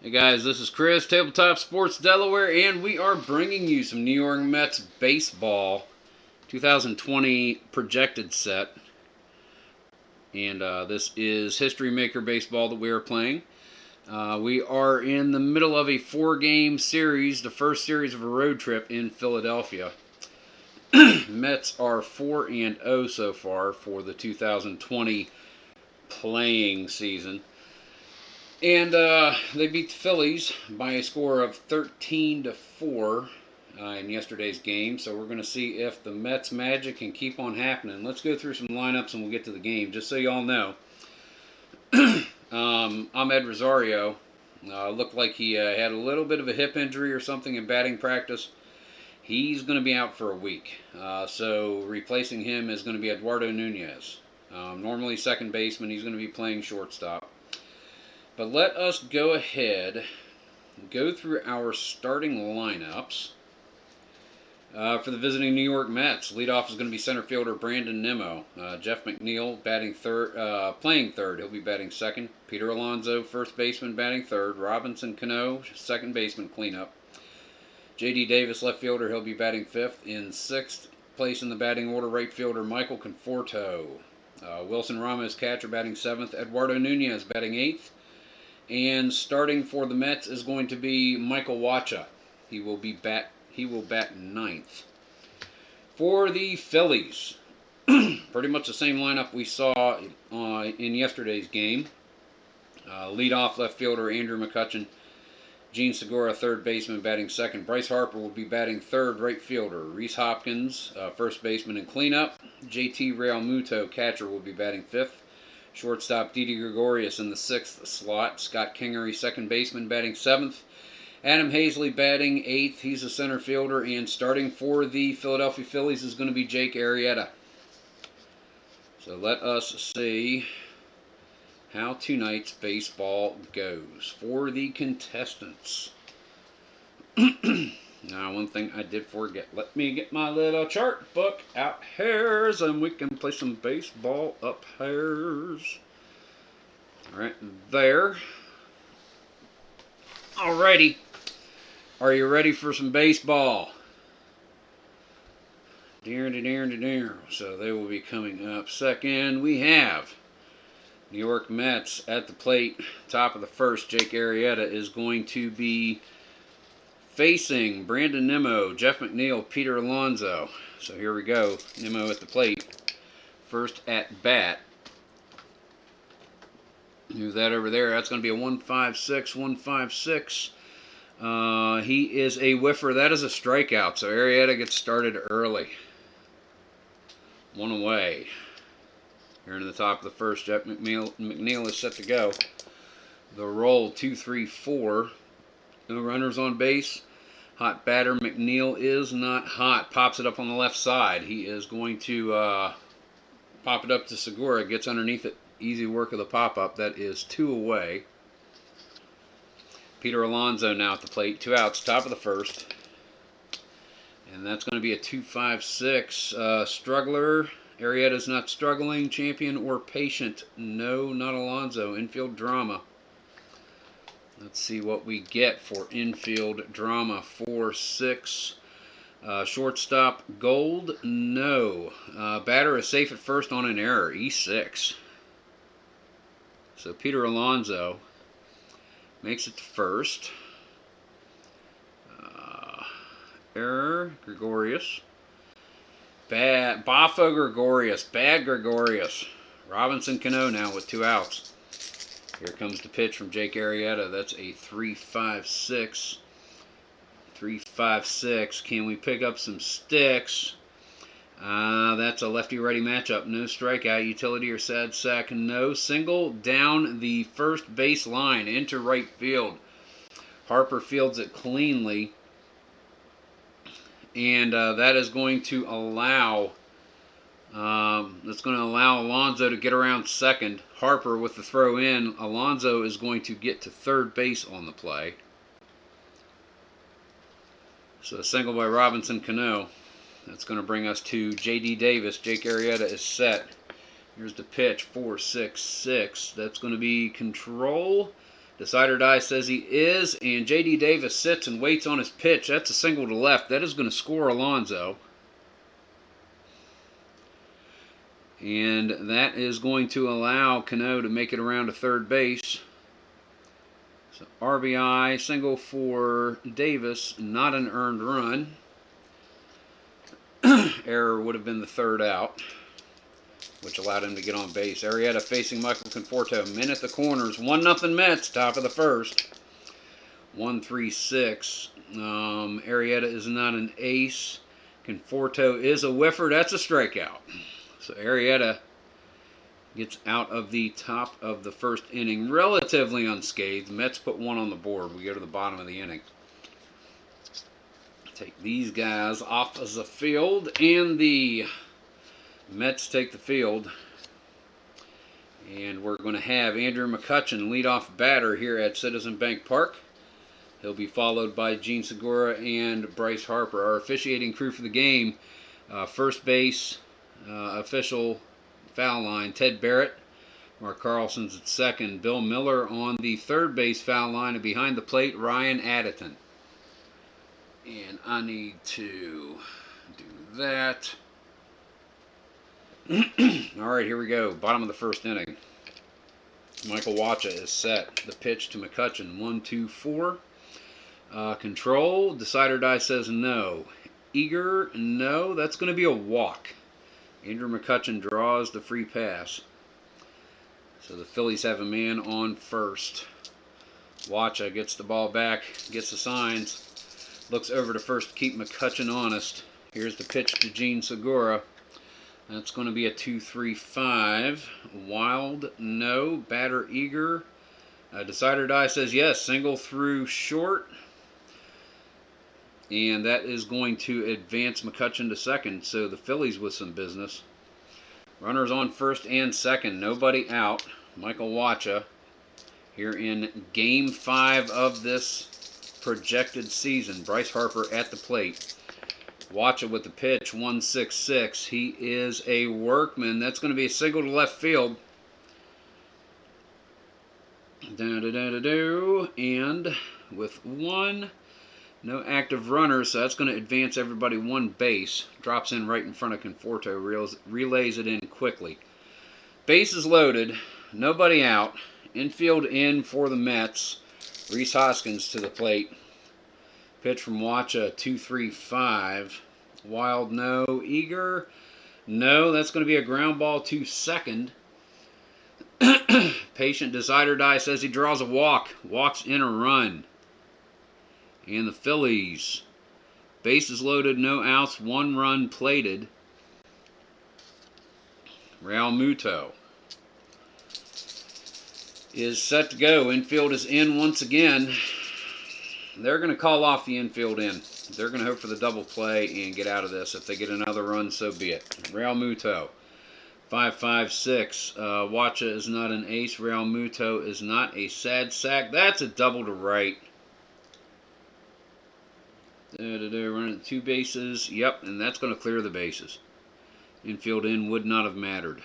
Hey guys, this is Chris, Tabletop Sports Delaware, and we are bringing you some New York Mets baseball 2020 projected set. And this is History Maker baseball that we are playing. We are in the middle of a 4-game series, the first series of a road trip in Philadelphia. Mets are 4-0 so far for the 2020 playing season. And they beat the Phillies by a score of 13-4 in yesterday's game. So we're going to see if the Mets magic can keep on happening. Let's go through some lineups and we'll get to the game. Just so you all know, Ahmed Rosario looked like he had a little bit of a hip injury or something in batting practice. He's going to be out for a week. So replacing him is going to be Eduardo Nunez. Normally second baseman. He's going to be playing shortstop. But let us go ahead and go through our starting lineups for the visiting New York Mets. Leadoff is going to be center fielder Brandon Nimmo. Jeff McNeil playing third. He'll be batting second. Peter Alonso, first baseman, batting third. Robinson Cano, second baseman, cleanup. J.D. Davis, left fielder. He'll be batting fifth. In sixth place in the batting order, right fielder Michael Conforto. Wilson Ramos, catcher, batting seventh. Eduardo Nunez, batting eighth. And starting for the Mets is going to be Michael Wacha. He will bat ninth. For the Phillies, pretty much the same lineup we saw in yesterday's game. Leadoff left fielder Andrew McCutchen. Gene Segura, third baseman, batting second. Bryce Harper will be batting third, right fielder. Rhys Hopkins, first baseman and cleanup. JT Realmuto, catcher, will be batting fifth. Shortstop Didi Gregorius in the sixth slot. Scott Kingery, second baseman, batting seventh. Adam Hazley batting eighth. He's a center fielder. And starting for the Philadelphia Phillies is going to be Jake Arrieta. So let us see how tonight's baseball goes for the contestants. Now, one thing I did forget. Let me get my little chart book out here and we can play some baseball up here. Alright, there. Alrighty. Are you ready for some baseball? So they will be coming up second. We have New York Mets at the plate. Top of the first, Jake Arrieta is going to be facing Brandon Nimmo, Jeff McNeil, Peter Alonso. So here we go. Nimmo at the plate. First at bat. Move that over there. That's going to be a 156, 156. He is a whiffer. That is a strikeout. So Arrieta gets started early. One away. Here in the top of the first, Jeff McNeil is set to go. The roll, 2-3-4. No runners on base. Hot batter McNeil is not hot. Pops it up on the left side. He is going to pop it up to Segura. Gets underneath it. Easy work of the pop-up. That is 2 away. Peter Alonso now at the plate. 2 outs. Top of the first. And that's going to be a 2-5-6. Struggler. Arrieta's not struggling. Champion or patient? No, not Alonso. Infield drama. Let's see what we get for infield drama. 4-6. Shortstop gold? No. Batter is safe at first on an error. E6. So Peter Alonso makes it to first. Error. Gregorius. Bad. Bafo Gregorius. Bad Gregorius. Robinson Cano now with 2 outs. Here comes the pitch from Jake Arrieta. That's a 3-5-6. 3-5-6. Can we pick up some sticks? That's a lefty-righty matchup. No strikeout. Utility or sad sack? No. Single down the first base line into right field. Harper fields it cleanly. And that is going to allow Alonso to get around second. Harper with the throw in. Alonso is going to get to third base on the play. So a single by Robinson Cano. That's going to bring us to J.D. Davis. Jake Arrieta is set. Here's the pitch, 4-6-6. That's going to be control. Decider Die says he is, and J.D. Davis sits and waits on his pitch. That's a single to left. That is going to score Alonso. And that is going to allow Cano to make it around to third base. So RBI, single for Davis, not an earned run. Error would have been the third out, which allowed him to get on base. Arrieta facing Michael Conforto. Men at the corners. 1-0 Mets, top of the first. 1-3-6. Arrieta is not an ace. Conforto is a whiffer. That's a strikeout. So Arrieta gets out of the top of the first inning relatively unscathed. Mets put one on the board. We go to the bottom of the inning. Take these guys off of the field, and the Mets take the field. And we're going to have Andrew McCutchen leadoff batter here at Citizen Bank Park. He'll be followed by Gene Segura and Bryce Harper. Our officiating crew for the game, first base official foul line, Ted Barrett. Mark Carlson's at second. Bill Miller on the third base foul line, and behind the plate, Ryan Additon. And I need to do that. Alright, here we go. Bottom of the first inning. Michael Wacha is set. The pitch to McCutchen. 1-2-4. Control. Decider Die says no. Eager. No. That's going to be a walk. Andrew McCutchen draws the free pass. So the Phillies have a man on first. Wacha gets the ball back. Gets the signs. Looks over to first to keep McCutchen honest. Here's the pitch to Gene Segura. That's going to be a 2-3-5. Wild, no. Batter, eager. Decider Die says yes. Single through short. And that is going to advance McCutchen to second. So the Phillies with some business. Runners on first and second. Nobody out. Michael Wacha here in Game 5 of this projected season. Bryce Harper at the plate. Wacha with the pitch. 1-6-6. He is a workman. That's going to be a single to left field. And with one, no active runners, so that's going to advance everybody one base. Drops in right in front of Conforto. Relays it in quickly. Bases loaded. Nobody out. Infield in for the Mets. Rhys Hoskins to the plate. Pitch from Wacha, 2-3-5. Wild, no. Eager, no. That's going to be a ground ball to second. Patient Decider Die says he draws a walk. Walks in a run. And the Phillies, bases loaded, no outs, 1 run plated. Real Muto is set to go. Infield is in once again. They're going to call off the infield in. They're going to hope for the double play and get out of this. If they get another run, so be it. Real Muto, 5-5-6. Wacha is not an ace. Real Muto is not a sad sack. That's a double to right. Running 2 bases. Yep, and that's going to clear the bases. Infield in would not have mattered.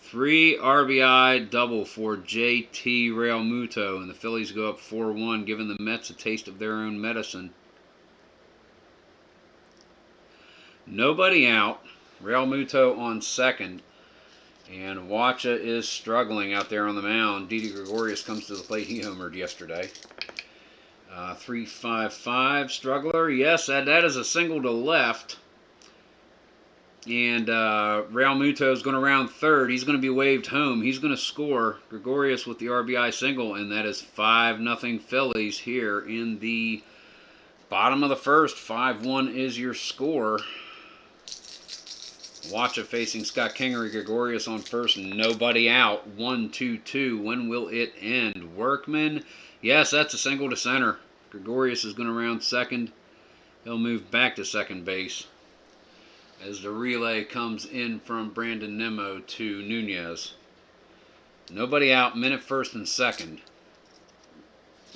3 RBI double for JT Realmuto, and the Phillies go up 4-1, giving the Mets a taste of their own medicine. Nobody out. Realmuto on second, and Wacha is struggling out there on the mound. Didi Gregorius comes to the plate. He homered yesterday. 3-5-5 struggler. Yes, that is a single to left. And Realmuto is going to round third. He's going to be waved home. He's going to score. Gregorius with the RBI single, and that is 5-0 Phillies here in the bottom of the first. 5-1 is your score. Wacha facing Scott Kingery. Gregorius on first. Nobody out. 1-2-2. When will it end? Workman. Yes, that's a single to center. Gregorius is going to round second. He'll move back to second base as the relay comes in from Brandon Nimmo to Nunez. Nobody out. Minute first and second.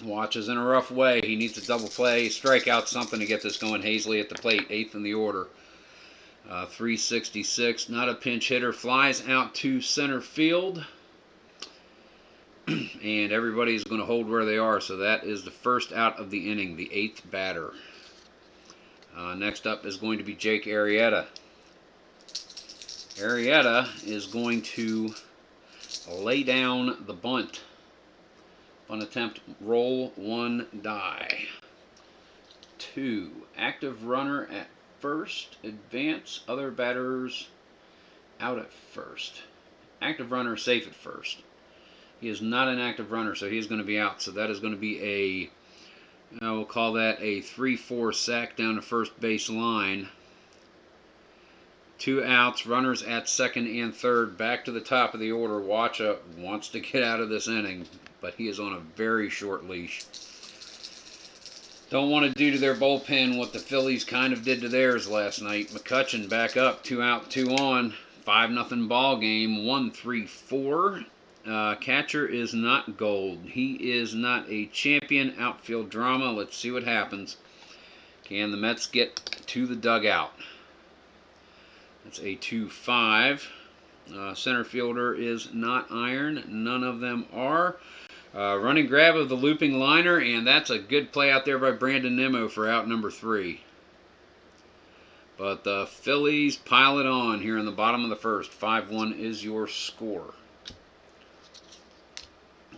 Wacha's in a rough way. He needs a double play. Strike out something to get this going. Hazley at the plate. 8th in the order. 366. Not a pinch hitter. Flies out to center field. and everybody's going to hold where they are. So that is the first out of the inning, the 8th batter. Next up is going to be Jake Arrieta. Arrieta is going to lay down the bunt. Bunt attempt, roll 1 die. 2, active runner at first, advance, other batters out at first. Active runner safe at first. He is not an active runner, so he's going to be out. So that is going to be we'll call that a 3-4 sack down the first base line. 2 outs, runners at second and third. Back to the top of the order. Wacha wants to get out of this inning, but he is on a very short leash. Don't want to do to their bullpen what the Phillies kind of did to theirs last night. McCutchen back up, 2 out, 2 on. 5-0 ball game, 1-3-4. Catcher is not gold. He is not a champion. Outfield drama. Let's see what happens. Can the Mets get to the dugout? That's a 2-5. Center fielder is not iron. None of them are. Running grab of the looping liner, and that's a good play out there by Brandon Nimmo for out number 3. But the Phillies pile it on here in the bottom of the first. 5-1 is your score.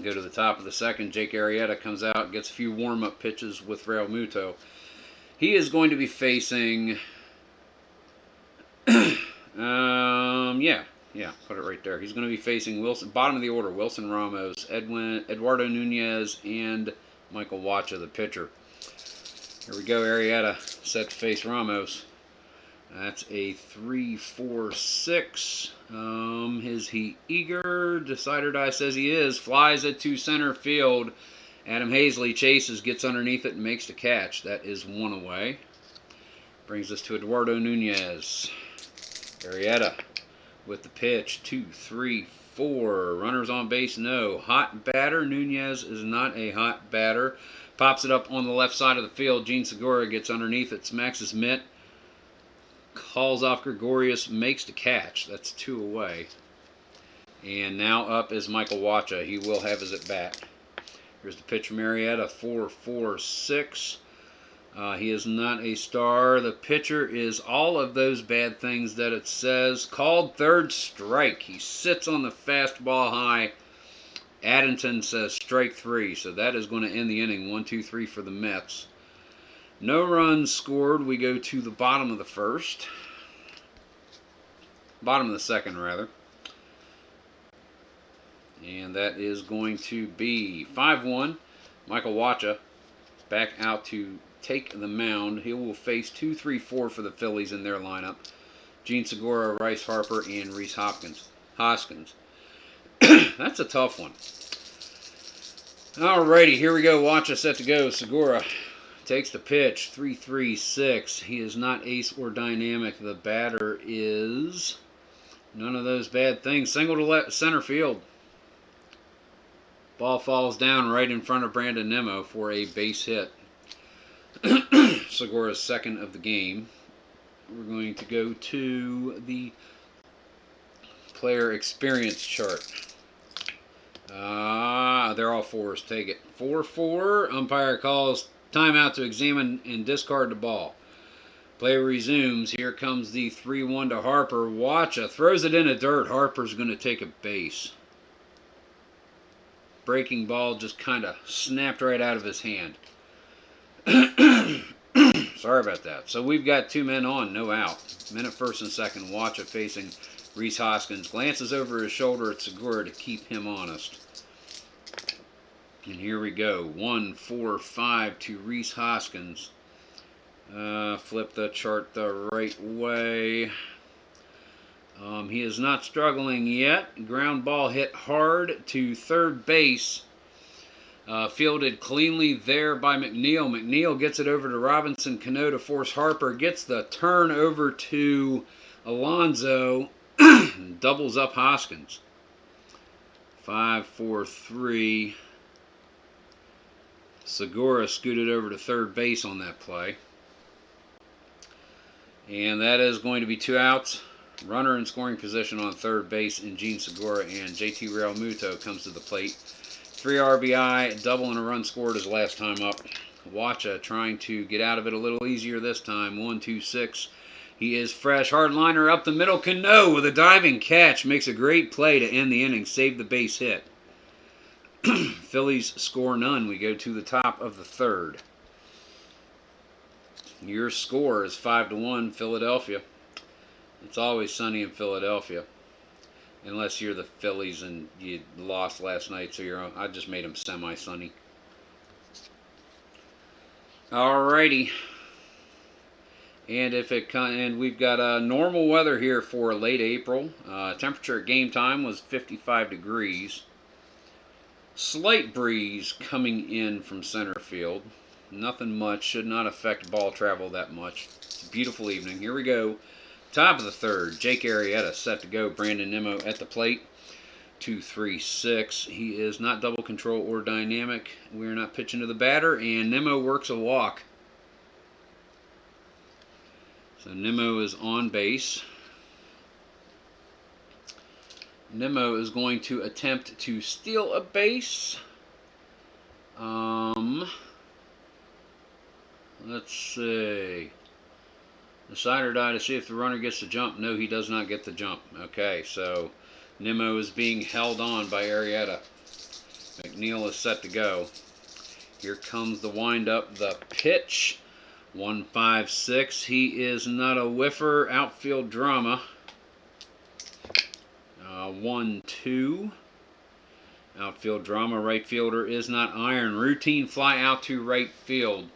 Go to the top of the second. Jake Arrieta comes out, gets a few warm-up pitches with Real Muto. He is going to be facing... put it right there. He's going to be facing Wilson, bottom of the order, Wilson Ramos, Eduardo Nunez, and Michael Wacha, the pitcher. Here we go, Arrieta set to face Ramos. That's a 3-4-6. Is he eager? Decider Die says he is. Flies it to center field. Adam Hazley chases, gets underneath it, and makes the catch. That is 1 away. Brings us to Eduardo Nunez. Arrieta with the pitch. 2-3-4. Runners on base, no. Hot batter. Nunez is not a hot batter. Pops it up on the left side of the field. Gene Segura gets underneath it, smacks his mitt. Calls off Gregorius, makes the catch. That's 2 away. And now up is Michael Wacha. He will have his at bat. Here's the pitch from Arrieta, 4-4-6. He is not a star. The pitcher is all of those bad things that it says. Called third strike. He sits on the fastball high. Addington says strike 3. So that is going to end the inning. 1-2-3 for the Mets. No runs scored. We go to the bottom of the first. Bottom of the second, rather. And that is going to be 5-1. Michael Wacha back out to take the mound. He will face 2-3-4 for the Phillies in their lineup. Gene Segura, Bryce Harper, and Rhys Hoskins. That's a tough one. Alrighty, here we go. Wacha set to go. Segura takes the pitch, 3-3-6. He is not ace or dynamic. The batter is none of those bad things. Single to center field. Ball falls down right in front of Brandon Nimmo for a base hit. Segura's second of the game. We're going to go to the player experience chart. They're all 4s. Take it. 4-4. Umpire calls timeout to examine and discard the ball. Play resumes. Here comes the 3-1 to Harper. Wacha throws it in the dirt. Harper's going to take a base. Breaking ball just kind of snapped right out of his hand. Sorry about that. So we've got 2 men on, no out. Men at first and second. Wacha facing Rhys Hoskins. Glances over his shoulder at Segura to keep him honest. And here we go. 1-4-5 to Rhys Hoskins. Flip the chart the right way. He is not struggling yet. Ground ball hit hard to third base. Fielded cleanly there by McNeil. McNeil gets it over to Robinson Cano to force Harper. Gets the turn over to Alonso. Doubles up Hoskins. 5-4-3. Segura scooted over to third base on that play. And that is going to be 2 outs. Runner in scoring position on third base in Gene Segura, and JT Realmuto comes to the plate. 3 RBI, double and a run scored his last time up. Wacha trying to get out of it a little easier this time. 1-2-6. He is fresh. Hardliner up the middle. Cano with a diving catch. Makes a great play to end the inning. Save the base hit. Phillies score none. We go to the top of the third. Your score is 5-1 Philadelphia. It's always sunny in Philadelphia. Unless you're the Phillies and you lost last night, so I just made them semi-sunny. Alrighty. And we've got normal weather here for late April. Temperature at game time was 55 degrees. Slight breeze coming in from center field. Nothing much. Should not affect ball travel that much. It's a beautiful evening. Here we go. Top of the third. Jake Arrieta set to go. Brandon Nimmo at the plate. 2-3-6. He is not double control or dynamic. We're not pitching to the batter. And Nimmo works a walk. So Nimmo is on base. Nimmo is going to attempt to steal a base. Let's see. Decide or die to see if the runner gets the jump. No, he does not get the jump. Okay, so Nimmo is being held on by Arrieta. McNeil is set to go. Here comes the windup, the pitch. 1-5-6. He is not a whiffer. Outfield drama. 1-2. Outfield drama. Right fielder is not iron. Routine fly out to right field.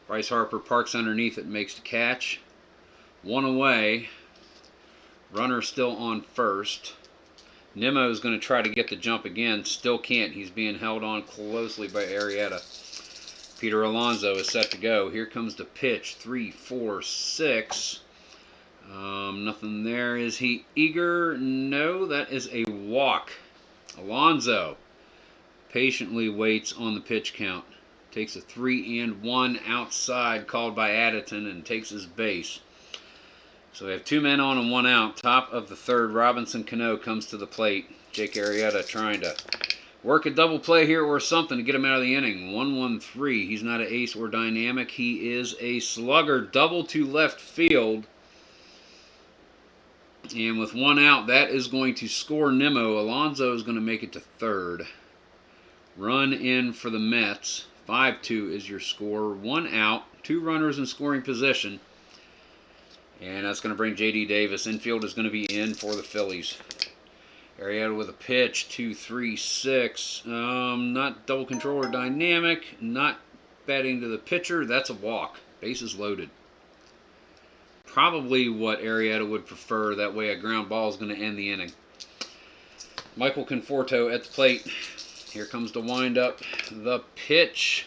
Bryce Harper parks underneath it, makes the catch. One away. Runner still on first. Nimmo is going to try to get the jump again. Still can't. He's being held on closely by Arrieta. Peter Alonso is set to go. Here comes the pitch. 3-4-6. Nothing there. Is he eager? No, that is a walk. Alonso patiently waits on the pitch count. Takes a 3-1 outside called by Addington and takes his base. So we have 2 men on and 1 out. Top of the third, Robinson Cano comes to the plate. Jake Arrieta trying to work a double play here or something to get him out of the inning. 1-1-3. He's not an ace or dynamic. He is a slugger. Double to left field. And with 1 out, that is going to score Nimmo. Alonso is going to make it to third. Run in for the Mets. 5-2 is your score. 1 out. 2 runners in scoring position. And that's going to bring J.D. Davis. Infield is going to be in for the Phillies. Arrieta with a pitch. 2-3-6. Not double control or dynamic. Not batting to the pitcher. That's a walk. Bases loaded. Probably what Arrieta would prefer. That way a ground ball is going to end the inning. Michael Conforto at the plate. Here comes the windup. The pitch.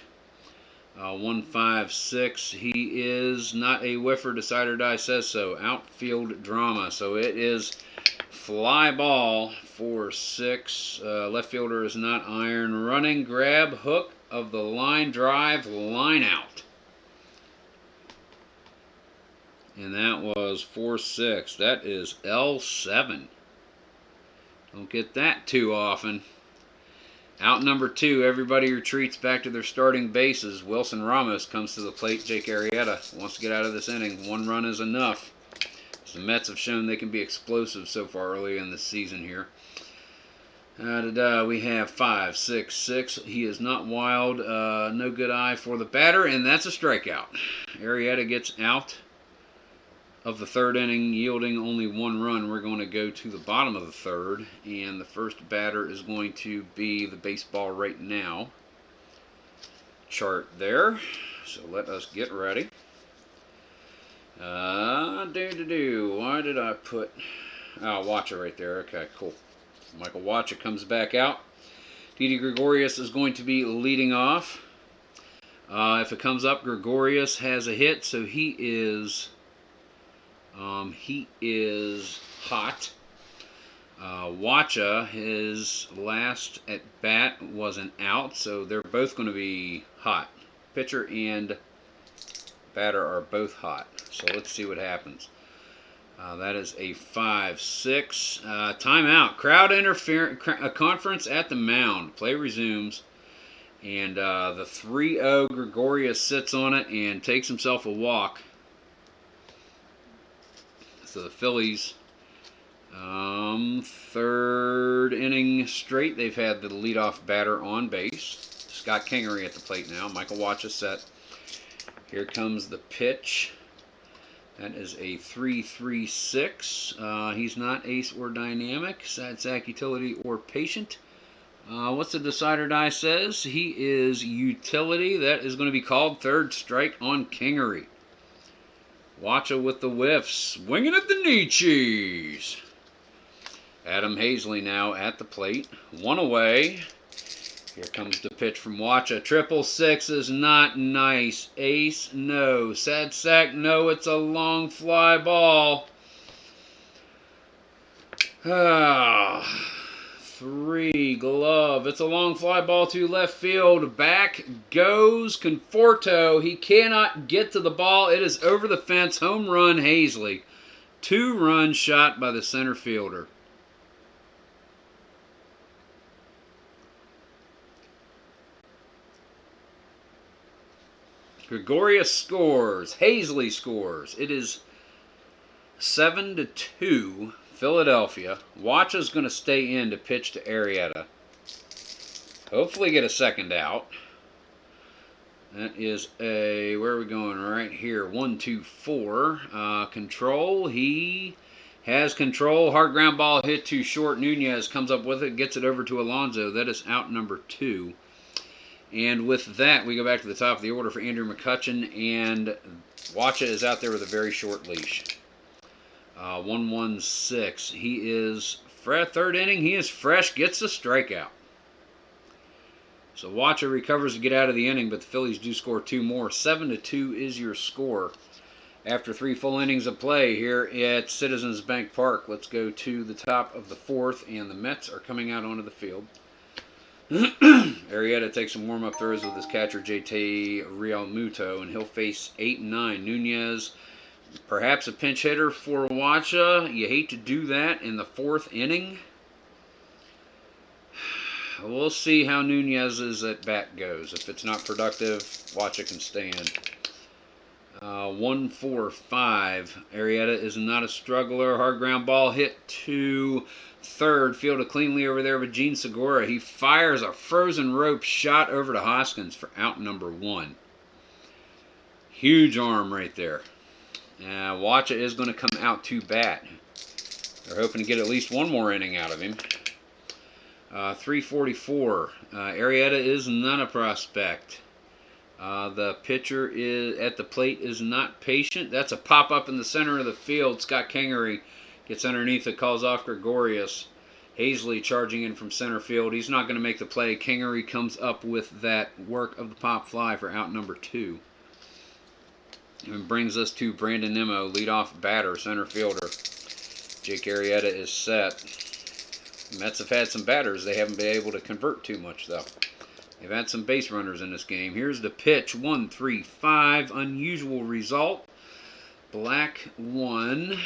1-5-6. He is not a whiffer. Decide or die says so. Outfield drama. So it is fly ball for 6. Left fielder is not iron. Running grab hook of the line drive. Line out. And that was 4-6. That is L7. Don't get that too often. Out number 2, everybody retreats back to their starting bases. Wilson Ramos comes to the plate. Jake Arrieta wants to get out of this inning. 1 run is enough. The Mets have shown they can be explosive so far early in this season here. We have 5-6-6. He is not wild. No good eye for the batter, and that's a strikeout. Arrieta gets out of the third inning, yielding only 1 run. We're going to go to the bottom of the third, and the first batter is going to be the baseball right now chart there. So let us get ready. Why did I put... Oh, Wacha right there. Okay, cool. Michael Wacha comes back out. Didi Gregorius is going to be leading off. If it comes up, Gregorius has a hit, so he is hot. Wacha, his last at bat was an out, so they're both going to be hot. Pitcher and batter are both hot. So let's see what happens. That is a 5-6. Timeout. Crowd interference. Conference at the mound. Play resumes. And the 3-0 Gregorius sits on it and takes himself a walk. So the Phillies, third inning straight, they've had the leadoff batter on base. Scott Kingery at the plate now. Michael Wacha set. Here comes the pitch. That is a 3-3-6. He's not ace or dynamic, sad sack utility or patient. What's the decider die says? He is utility. That is going to be called. Third strike on Kingery. Wacha with the whiffs. Swinging at the knee cheese. Adam Hazley now at the plate. One away. Here comes the pitch from Wacha. 666 is not nice. Ace, no. Sad sack, no. It's a long fly ball. 3 glove. It's a long fly ball to left field. Back goes Conforto. He cannot get to the ball. It is over the fence. Home run Hazley. 2-run shot by the center fielder. Gregorius scores. Hazley scores. It is 7-2. Philadelphia. Wacha's going to stay in to pitch to Arrieta. Hopefully get a second out. That is a, where are we going? Right here. 1-2-4. Control. He has control. Hard ground ball hit too short. Nunez comes up with it. Gets it over to Alonso. That is out number 2. And with that, we go back to the top of the order for Andrew McCutchen. And Wacha is out there with a very short leash. 1-1-6. He is, third inning, he is fresh, gets a strikeout. So Wacha recovers to get out of the inning, but the Phillies do score 2 more. 7-2 is your score after 3 full innings of play here at Citizens Bank Park. Let's go to the top of the 4th, and the Mets are coming out onto the field. Arrieta takes some warm-up throws with his catcher, Jake Arrieta, and he'll face 8 and 9. Nunez, perhaps a pinch hitter for Wacha. You hate to do that in the 4th inning. We'll see how Nunez's at bat goes. If it's not productive, Wacha can stay in. 1-4-5. Arrieta is not a struggler. Hard ground ball hit to third. Fielded cleanly over there with Gene Segura. He fires a frozen rope shot over to Hoskins for out number 1. Huge arm right there. Wacha is going to come out to bat. They're hoping to get at least 1 more inning out of him. 344. Arrieta is not a prospect. The pitcher is at the plate is not patient. That's a pop-up in the center of the field. Scott Kingery gets underneath it, calls off Gregorius. Hazley charging in from center field. He's not going to make the play. Kingery comes up with that work of the pop fly for out number 2. And brings us to Brandon Nimmo, leadoff batter, center fielder. Jake Arrieta is set. The Mets have had some batters. They haven't been able to convert too much, though. They've had some base runners in this game. Here's the pitch, 1-3-5. Unusual result. Black 1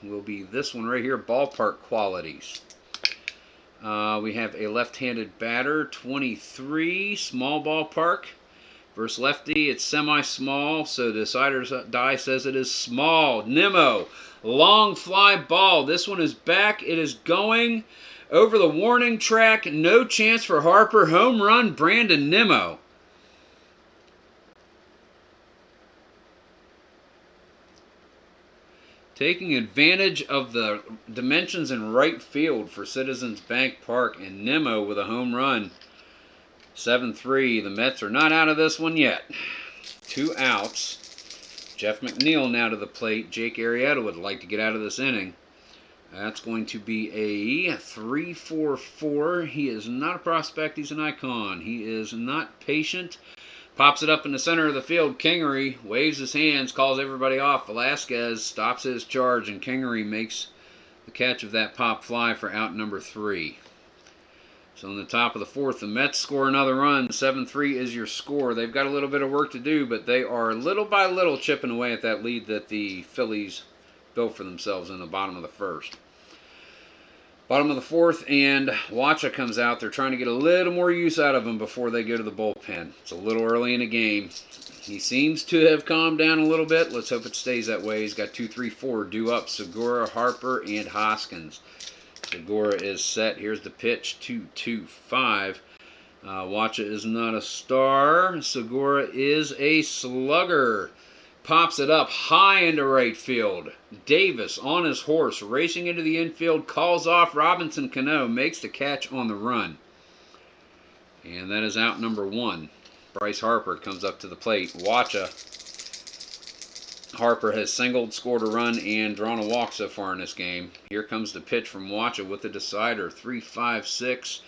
will be this one right here, ballpark qualities. We have a left-handed batter, 23, small ballpark. Versus lefty, it's semi-small, so the decider's die says it is small. Nimmo, long fly ball. This one is back. It is going over the warning track. No chance for Harper. Home run, Brandon Nimmo. Taking advantage of the dimensions in right field for Citizens Bank Park, and Nimmo with a home run. 7-3. The Mets are not out of this one yet. 2 outs. Jeff McNeil now to the plate. Jake Arrieta would like to get out of this inning. That's going to be a 3-4-4. He is not a prospect. He's an icon. He is not patient. Pops it up in the center of the field. Kingery waves his hands, calls everybody off. Velasquez stops his charge, and Kingery makes the catch of that pop fly for out number 3. So in the top of the 4th, the Mets score another run. 7-3 is your score. They've got a little bit of work to do, but they are little by little chipping away at that lead that the Phillies built for themselves in the bottom of the first. Bottom of the fourth, and Wacha comes out. They're trying to get a little more use out of him before they go to the bullpen. It's a little early in the game. He seems to have calmed down a little bit. Let's hope it stays that way. He's got 2, 3, 4 due up. Segura, Harper, and Hoskins. Segura is set. Here's the pitch. 2-2-5. Wacha is not a star. Segura is a slugger. Pops it up high into right field. Davis on his horse, racing into the infield, calls off Robinson Cano, makes the catch on the run. And that is out number 1. Bryce Harper comes up to the plate. Wacha. Harper has singled, scored a run, and drawn a walk so far in this game. Here comes the pitch from Wacha with the decider. 3-5-6.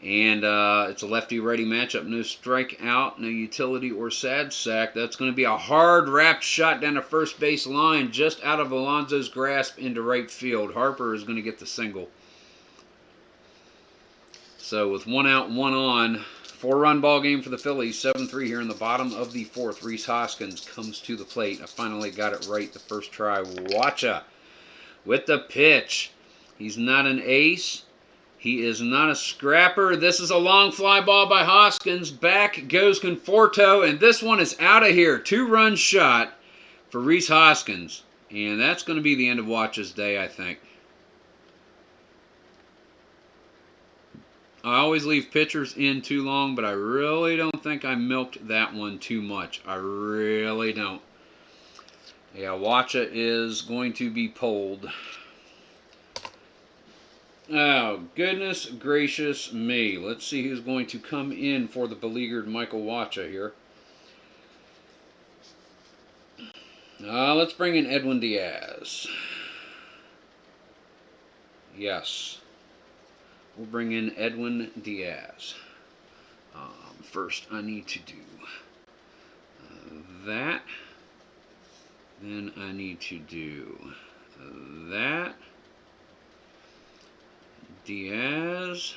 And it's a lefty-righty matchup. No strikeout, no utility or sad sack. That's going to be a hard wrapped shot down the first base line, just out of Alonso's grasp into right field. Harper is going to get the single. So with 1 out, 1 on, 4-run ball game for the Phillies. 7-3 here in the bottom of the fourth. Rhys Hoskins comes to the plate. I finally got it right the first try. Wacha with the pitch. He's not an ace. He is not a scrapper. This is a long fly ball by Hoskins. Back goes Conforto, and this one is out of here. 2-run shot for Rhys Hoskins. And that's going to be the end of Wacha's day, I think. I always leave pitchers in too long, but I really don't think I milked that one too much. I really don't. Yeah, Wacha is going to be pulled. Oh, goodness gracious me. Let's see who's going to come in for the beleaguered Michael Wacha here. Let's bring in Edwin Diaz. Yes. We'll bring in Edwin Diaz. First, I need to do that. Then I need to do that. Diaz.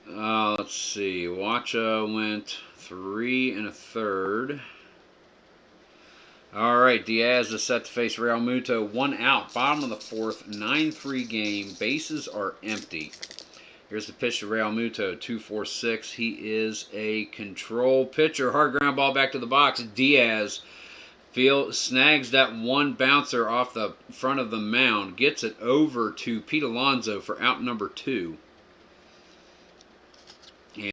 Let's see. Wacha went 3 1/3. All right, Diaz is set to face Real Muto. 1 out. Bottom of the fourth. 9-3 game. Bases are empty. Here's the pitch to Real Muto. 2-4-6. He is a control pitcher. Hard ground ball back to the box. Diaz snags that one bouncer off the front of the mound, gets it over to Pete Alonso for out number 2.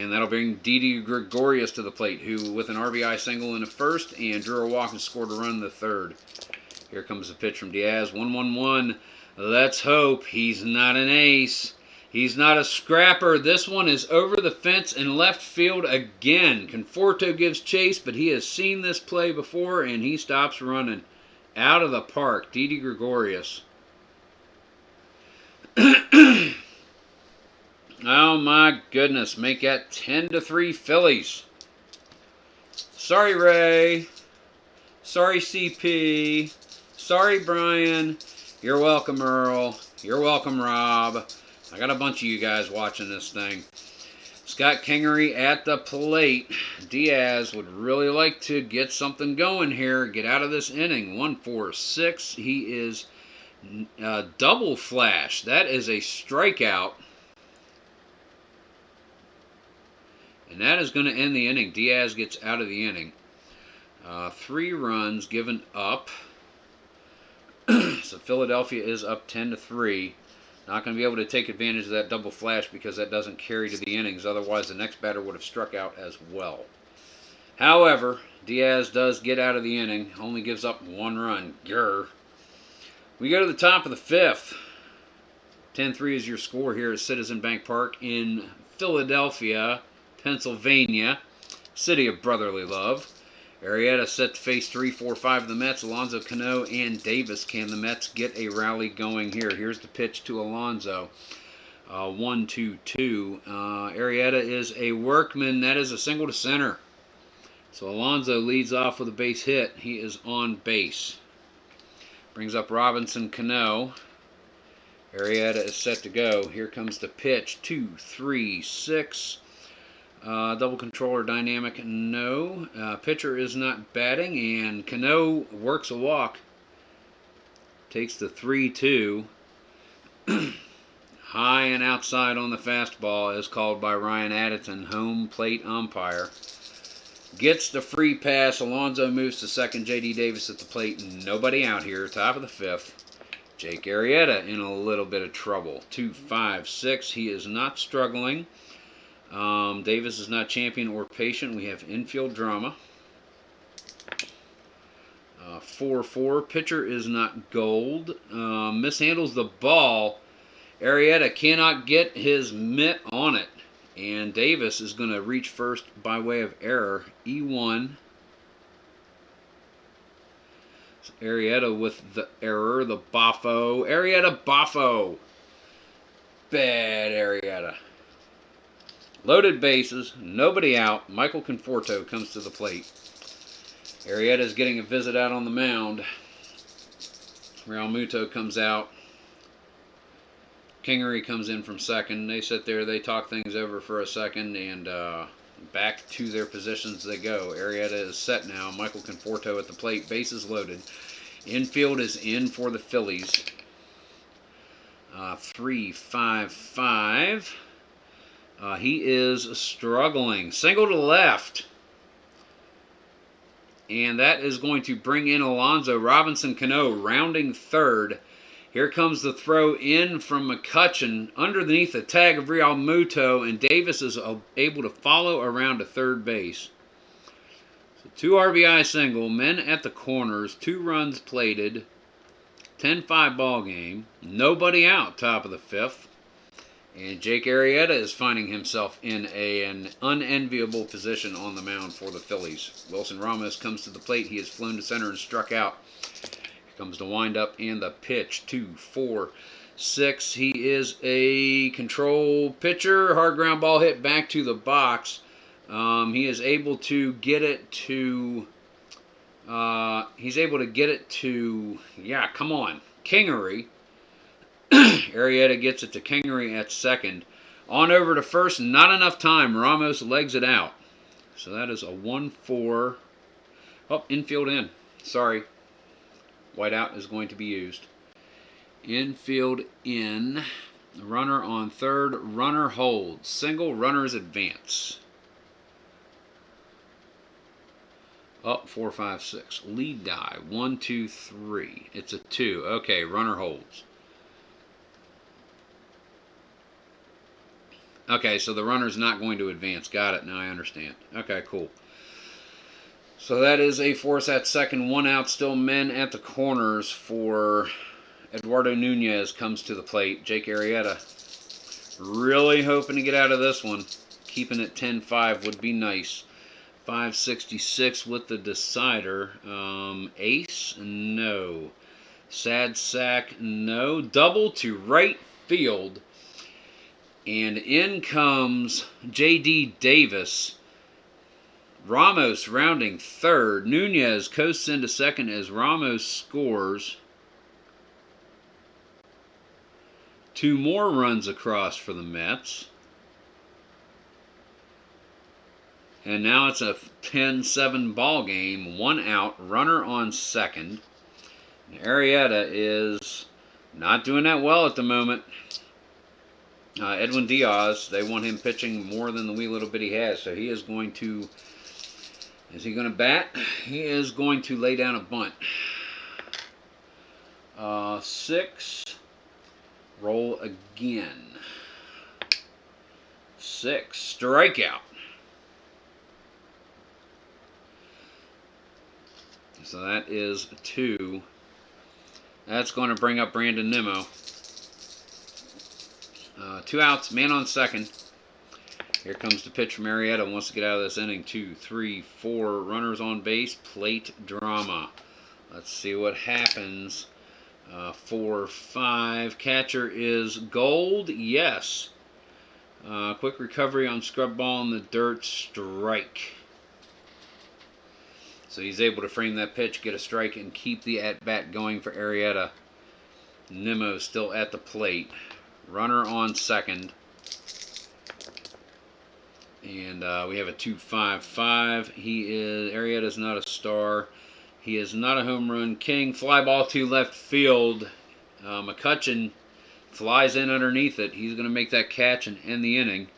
And that'll bring Didi Gregorius to the plate, who with an RBI single in the first and drew a walk and scored a run in the third. Here comes the pitch from Diaz. 1-1-1. Let's hope he's not an ace. He's not a scrapper. This one is over the fence in left field again. Conforto gives chase, but he has seen this play before, and he stops running. Out of the park, Didi Gregorius. Oh my goodness, make that 10-3 Phillies. Sorry, Ray. Sorry, CP. Sorry, Brian. You're welcome, Earl. You're welcome, Rob. I got a bunch of you guys watching this thing. Scott Kingery at the plate. Diaz would really like to get something going here. Get out of this inning. 1-4-6. He is double flash. That is a strikeout. And that is going to end the inning. Diaz gets out of the inning. 3 runs given up. So Philadelphia is up 10-3. Not going to be able to take advantage of that double flash because that doesn't carry to the innings. Otherwise, the next batter would have struck out as well. However, Diaz does get out of the inning. Only gives up 1 run. Grr. We go to the top of the 5th. 10-3 is your score here at Citizen Bank Park in Philadelphia, Pennsylvania. City of brotherly love. Arrieta set to face 3-4-5 of the Mets. Alonso, Cano, and Davis. Can the Mets get a rally going here? Here's the pitch to Alonso. 1-2-2. Arrieta is a workman. That is a single to center. So Alonso leads off with a base hit. He is on base. Brings up Robinson Cano. Arrieta is set to go. Here comes the pitch. 2-3-6. Double controller dynamic, no. Pitcher is not batting, and Cano works a walk. Takes the 3-2. High and outside on the fastball is called by Ryan Addison, home plate umpire. Gets the free pass. Alonso moves to second. J.D. Davis at the plate. Nobody out here. Top of the fifth. Jake Arrieta in a little bit of trouble. 2-5-6. He is not struggling. Davis is not champion or patient. We have infield drama. 4-4. Pitcher is not gold. Mishandles the ball. Arrieta cannot get his mitt on it. And Davis is going to reach first by way of error. E1. So Arrieta with the error. The Boffo. Arrieta Boffo. Bad Arrieta. Loaded bases. Nobody out. Michael Conforto comes to the plate. Arrieta is getting a visit out on the mound. Realmuto comes out. Kingery comes in from second. They sit there, they talk things over for a second, and back to their positions they go. Arrieta is set now. Michael Conforto at the plate. Bases loaded. Infield is in for the Phillies. 3-5-5. He is struggling. Single to left. And that is going to bring in Alonso. Robinson Cano rounding third. Here comes the throw in from McCutchen underneath the tag of Realmuto, and Davis is able to follow around to third base. So 2 RBI single, men at the corners, 2 runs plated, 10-5 ball game, nobody out, top of the fifth. And Jake Arrieta is finding himself in an unenviable position on the mound for the Phillies. Wilson Ramos comes to the plate. He has flown to center and struck out. Comes the windup and the pitch. 2-4-6. He is a control pitcher. Hard ground ball hit back to the box. He is able to get it to. Yeah, come on, Kingery. Arrieta gets it to Kingery at second. On over to first. Not enough time. Ramos legs it out. So that is a 1-4. Oh, infield in. Sorry. Whiteout is going to be used. Infield in. Runner on third. Runner holds. Single. Runners advance. Up 4-5-6. Lead die. 1, 2, 3. It's a 2. Okay, runner holds. Okay, so the runner's not going to advance. Got it. Now I understand. Okay, cool. So that is a force at second. 1 out. Still men at the corners for Eduardo Nunez comes to the plate. Jake Arrieta really hoping to get out of this one. Keeping it 10-5 would be nice. 566 with the decider. Ace? No. Sad sack? No. Double to right field. And in comes J.D. Davis. Ramos rounding third. Nunez coasts into second as Ramos scores. 2 more runs across for the Mets. And now it's a 10-7 ball game. 1 out. Runner on second. And Arrieta is not doing that well at the moment. Edwin Diaz, they want him pitching more than the wee little bit he has. So he is going to... Is he going to bat? He is going to lay down a bunt. 6. Roll again. 6. Strikeout. So that is 2. That's going to bring up Brandon Nimmo. 2 outs, man on second. Here comes the pitch from Arrieta. Wants to get out of this inning. 2, 3, 4 runners on base. Plate drama. Let's see what happens. 4, 5. Catcher is gold. Yes. Quick recovery on scrub ball in the dirt. Strike. So he's able to frame that pitch, get a strike, and keep the at-bat going for Arrieta. Nimmo still at the plate. Runner on second. And we have a 2-5-5. Arrieta's not a star. He is not a home run king. Fly ball to left field. McCutchen flies in underneath it. He's going to make that catch and end the inning.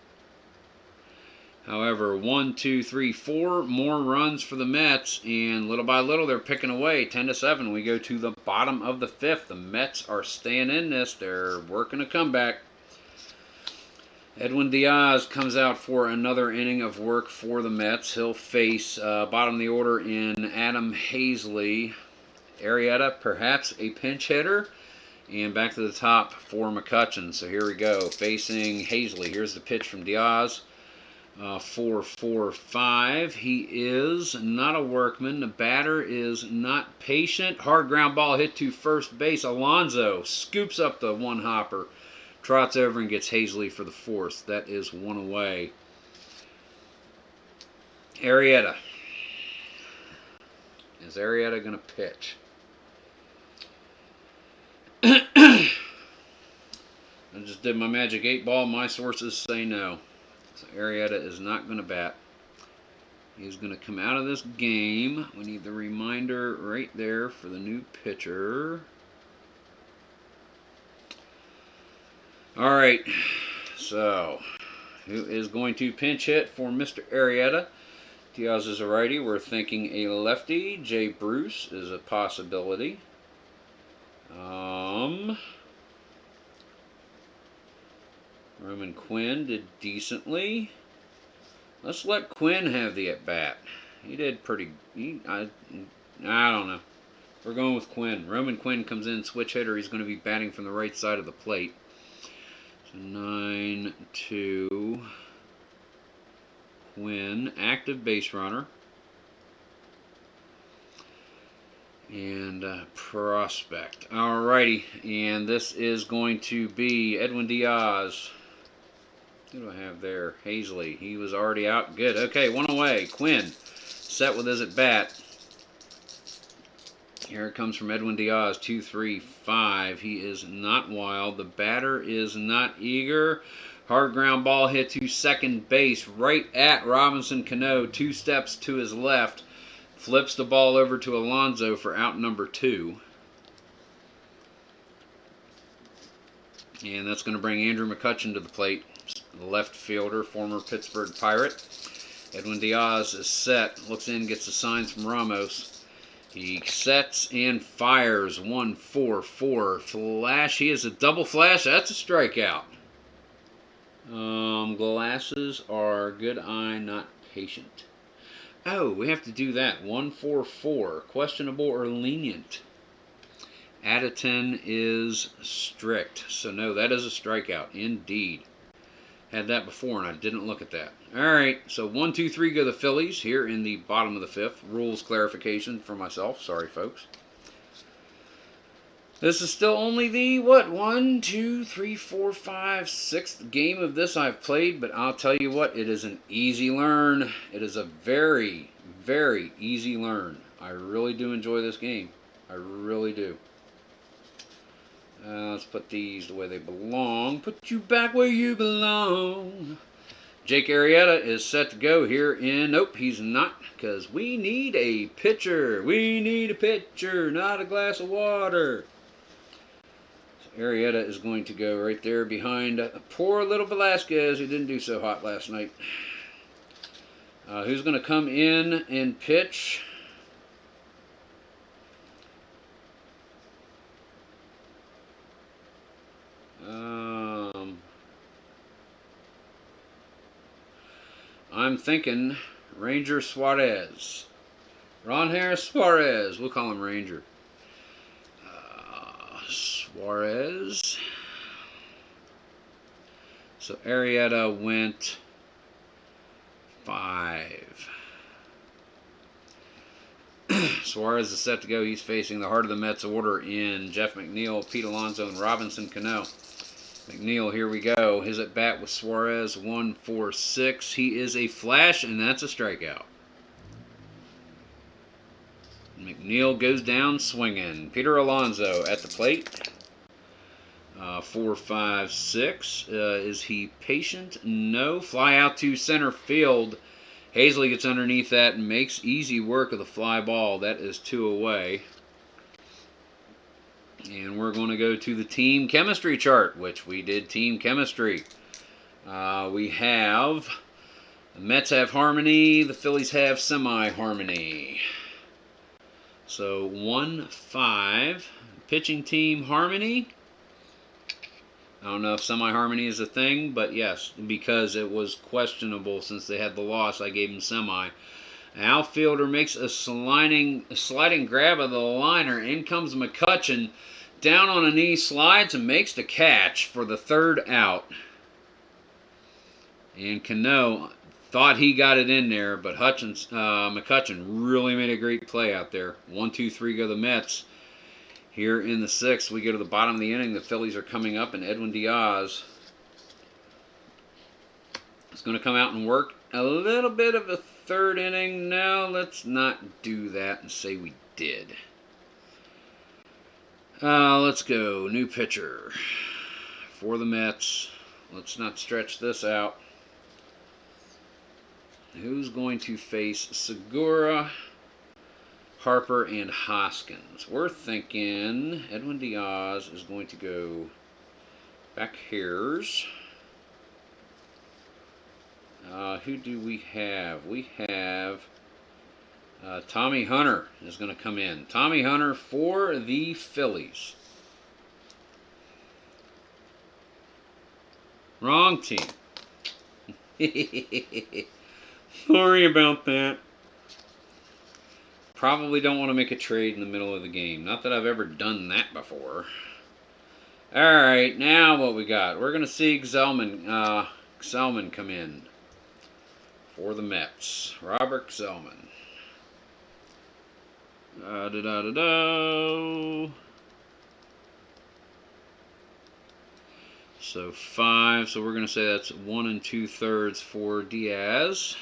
However, 1, 2, 3, 4 more runs for the Mets, and little by little they're picking away. 10-7. We go to the bottom of the fifth. The Mets are staying in this. They're working a comeback. Edwin Diaz comes out for another inning of work for the Mets. He'll face bottom of the order in Adam Hazley. Arrieta, perhaps a pinch hitter. And back to the top for McCutchen. So here we go, facing Hazley. Here's the pitch from Diaz. 4-4-5. He is not a workman. The batter is not patient. Hard ground ball hit to first base. Alonso scoops up the one hopper, trots over and gets Hazley for the fourth. That is one away. Arrieta. Is Arrieta going to pitch? I just did my magic 8-ball. My sources say no. So Arrieta is not going to bat. He's going to come out of this game. We need the reminder right there for the new pitcher. All right. So, who is going to pinch hit for Mr. Arrieta? Diaz is a righty. We're thinking a lefty. Jay Bruce is a possibility. Roman Quinn did decently. Let's let Quinn have the at-bat. He did pretty... I don't know. We're going with Quinn. Roman Quinn comes in, switch hitter. He's going to be batting from the right side of the plate. So 9-2. Quinn, active base runner. And prospect. Alrighty, and this is going to be Edwin Diaz. Who do I have there? Hazley. He was already out. Good. Okay, one away. Quinn set with his at bat. Here it comes from Edwin Diaz. 2-3-5. He is not wild. The batter is not eager. Hard ground ball hit to second base right at Robinson Cano. 2 steps to his left. Flips the ball over to Alonso for out number 2. And that's going to bring Andrew McCutchen to the plate. The left fielder, former Pittsburgh Pirate. Edwin Diaz is set. Looks in, gets the signs from Ramos. He sets and fires. 1-4-4. Flash. He is a double flash. That's a strikeout. Glasses are good eye, not patient. Oh, we have to do that. 1-4-4. Questionable or lenient. Out of 10 is strict. So no, that is a strikeout. Indeed. Had that before and I didn't look at that. Alright, so 1, 2, 3 go the Phillies here in the bottom of the fifth. Rules clarification for myself. Sorry, folks. This is still only the, 1, 2, 3, 4, 5, 6th game of this I've played, but I'll tell you what, it is an easy learn. It is a very, very easy learn. I really do enjoy this game. I really do. Let's put these the way they belong. Put you back where you belong. Jake Arrieta is set to go here in... Nope, he's not, because we need a pitcher. We need a pitcher, not a glass of water. Arrieta is going to go right there behind poor little Velasquez, who didn't do so hot last night. Who's going to come in and pitch? I'm thinking Ranger Suarez. Ron Harris Suarez. We'll call him Ranger. Suarez. So Arrieta went 5. Suarez is set to go. He's facing the heart of the Mets order in Jeff McNeil, Pete Alonso, and Robinson Cano. McNeil, here we go. His at bat with Suarez, 1-4-6. He is a flash, and that's a strikeout. McNeil goes down swinging. Peter Alonso at the plate. 4-5-6. Is he patient? No. Fly out to center field. Hazley gets underneath that and makes easy work of the fly ball. That is 2 away. And we're going to go to the team chemistry chart, which we did team chemistry. We have the Mets have harmony, the Phillies have semi-harmony. So 1-5. Pitching team harmony. I don't know if semi-harmony is a thing, but yes, because it was questionable since they had the loss, I gave him semi. An outfielder makes a sliding grab of the liner. In comes McCutchen. Down on a knee, slides and makes the catch for the 3rd out. And Cano thought he got it in there, but McCutchen really made a great play out there. 1-2-3 go the Mets. Here in the 6th, we go to the bottom of the inning. The Phillies are coming up, and Edwin Diaz is going to come out and work a little bit of a 3rd inning. No, let's not do that and say we did. Let's go. New pitcher for the Mets. Let's not stretch this out. Who's going to face Segura, Harper, and Hoskins? We're thinking Edwin Diaz is going to go back here. Who do we have? We have Tommy Hunter is going to come in. Tommy Hunter for the Phillies. Wrong team. Sorry about that. Probably don't want to make a trade in the middle of the game. Not that I've ever done that before. Alright, now what we got? We're going to see Zellman come in for the Mets. Robert Zellman. So 5. So we're going to say that's 1 2/3 for Diaz.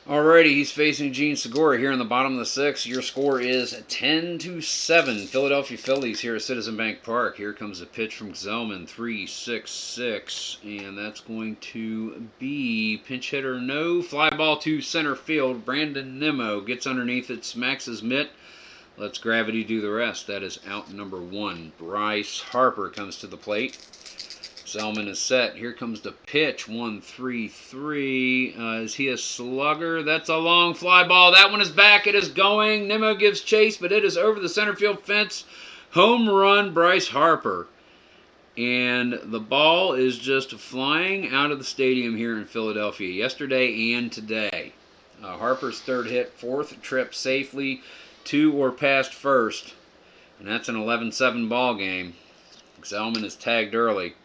Alrighty, he's facing Gene Segura here in the bottom of the 6th. Your score is 10-7. Philadelphia Phillies here at Citizen Bank Park. Here comes a pitch from Zellman, 3-6-6, and that's going to be pinch hitter, no, fly ball to center field. Brandon Nimmo gets underneath it, smacks his mitt. Lets gravity do the rest. That is out number 1. Bryce Harper comes to the plate. Zellman is set. Here comes the pitch. 1-3-3. Is he a slugger? That's a long fly ball. That one is back. It is going. Nimmo gives chase, but it is over the center field fence. Home run, Bryce Harper. And the ball is just flying out of the stadium here in Philadelphia yesterday and today. Harper's 3rd hit, 4th trip safely to or past first. And that's an 11-7 ball game. Zellman is tagged early.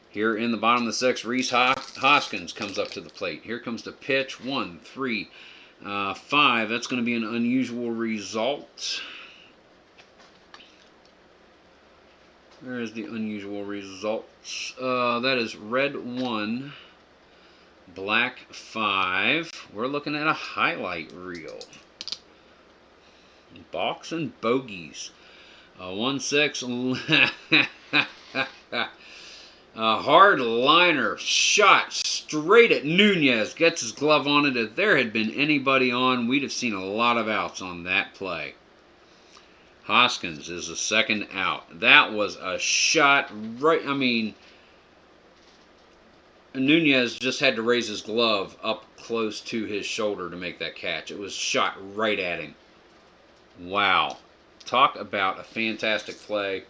Here in the bottom of the 6th, Rhys Hoskins comes up to the plate. Here comes the pitch. 1-3-5. That's going to be an unusual result. Where is the unusual results? That is red 1, black 5. We're looking at a highlight reel. Balks and bogeys. 1-6. A hard liner shot straight at Nunez. Gets his glove on it. If there had been anybody on, we'd have seen a lot of outs on that play. Hoskins is the 2nd out. That was a shot right. I mean, Nunez just had to raise his glove up close to his shoulder to make that catch. It was shot right at him. Wow. Talk about a fantastic play.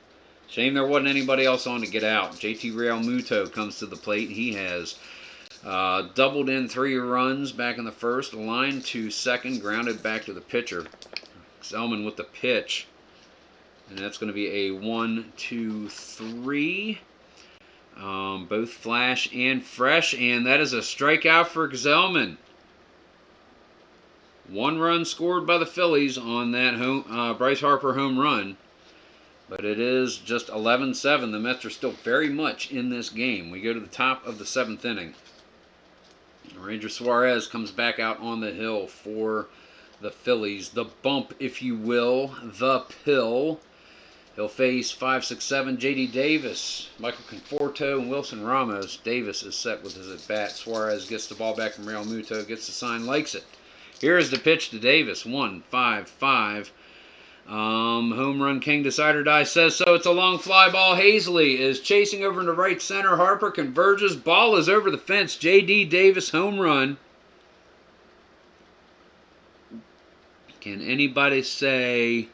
Shame there wasn't anybody else on to get out. JT Realmuto comes to the plate. He has doubled in 3 runs back in the 1st. Line to 2nd. Grounded back to the pitcher. Zellman with the pitch. And that's going to be a 1-2-3. Both flash and fresh. And that is a strikeout for Zellman. 1 run scored by the Phillies on that Bryce Harper home run. But it is just 11-7. The Mets are still very much in this game. We go to the top of the 7th inning. Ranger Suarez comes back out on the hill for the Phillies. The bump, if you will, the pill. He'll face 5, 6, 7, J.D. Davis, Michael Conforto, and Wilson Ramos. Davis is set with his at-bat. Suarez gets the ball back from Real Muto, gets the sign, likes it. Here's the pitch to Davis, 1-5-5. Home run king decider die says so. It's a long fly ball. Hazley is chasing over into right center. Harper converges. Ball is over the fence. J.D. Davis home run. Can anybody say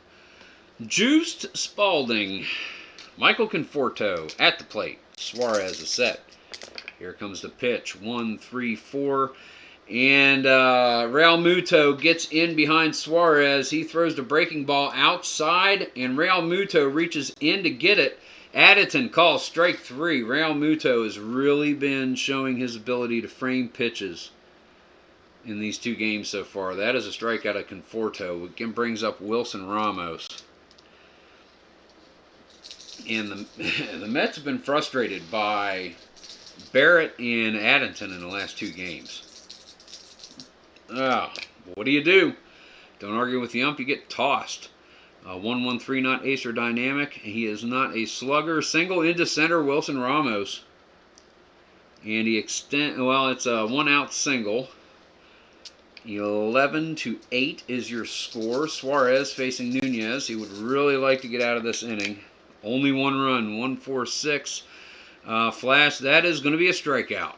juiced Spalding? Michael Conforto at the plate. Suarez is set. Here comes the pitch. 1-3-4. And Real Muto gets in behind Suarez. He throws the breaking ball outside, and Real Muto reaches in to get it. Addington calls strike 3. Real Muto has really been showing his ability to frame pitches in these 2 games so far. That is a strikeout of Conforto. Again, brings up Wilson Ramos. And the Mets have been frustrated by Barrett and Addington in the last 2 games. What do? Don't argue with the ump, you get tossed. 1-1-3, not ace or dynamic. He is not a slugger. Single into center, Wilson Ramos. And he it's a 1-out single. 11-8 is your score. Suarez facing Nunez. He would really like to get out of this inning. Only 1 run, 1-4-6. Flash, that is going to be a strikeout.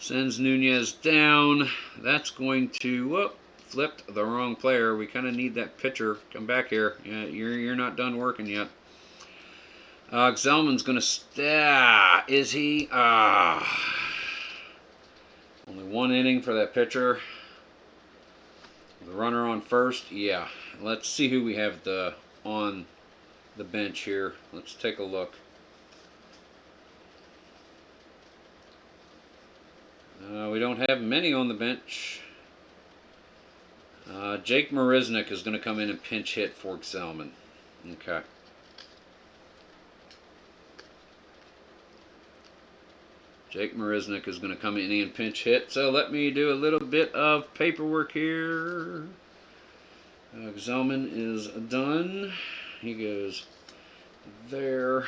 Sends Nunez down. That's going to, flipped the wrong player. We kind of need that pitcher. Come back here. Yeah, you're not done working yet. Zellman's going to, is he? Only 1 inning for that pitcher. The runner on first. Yeah. Let's see who we have on the bench here. Let's take a look. We don't have many on the bench. Jake Marisnick is going to come in and pinch hit for Zellman. Okay. Jake Marisnick is going to come in and pinch hit. So let me do a little bit of paperwork here. Zellman is done. He goes there.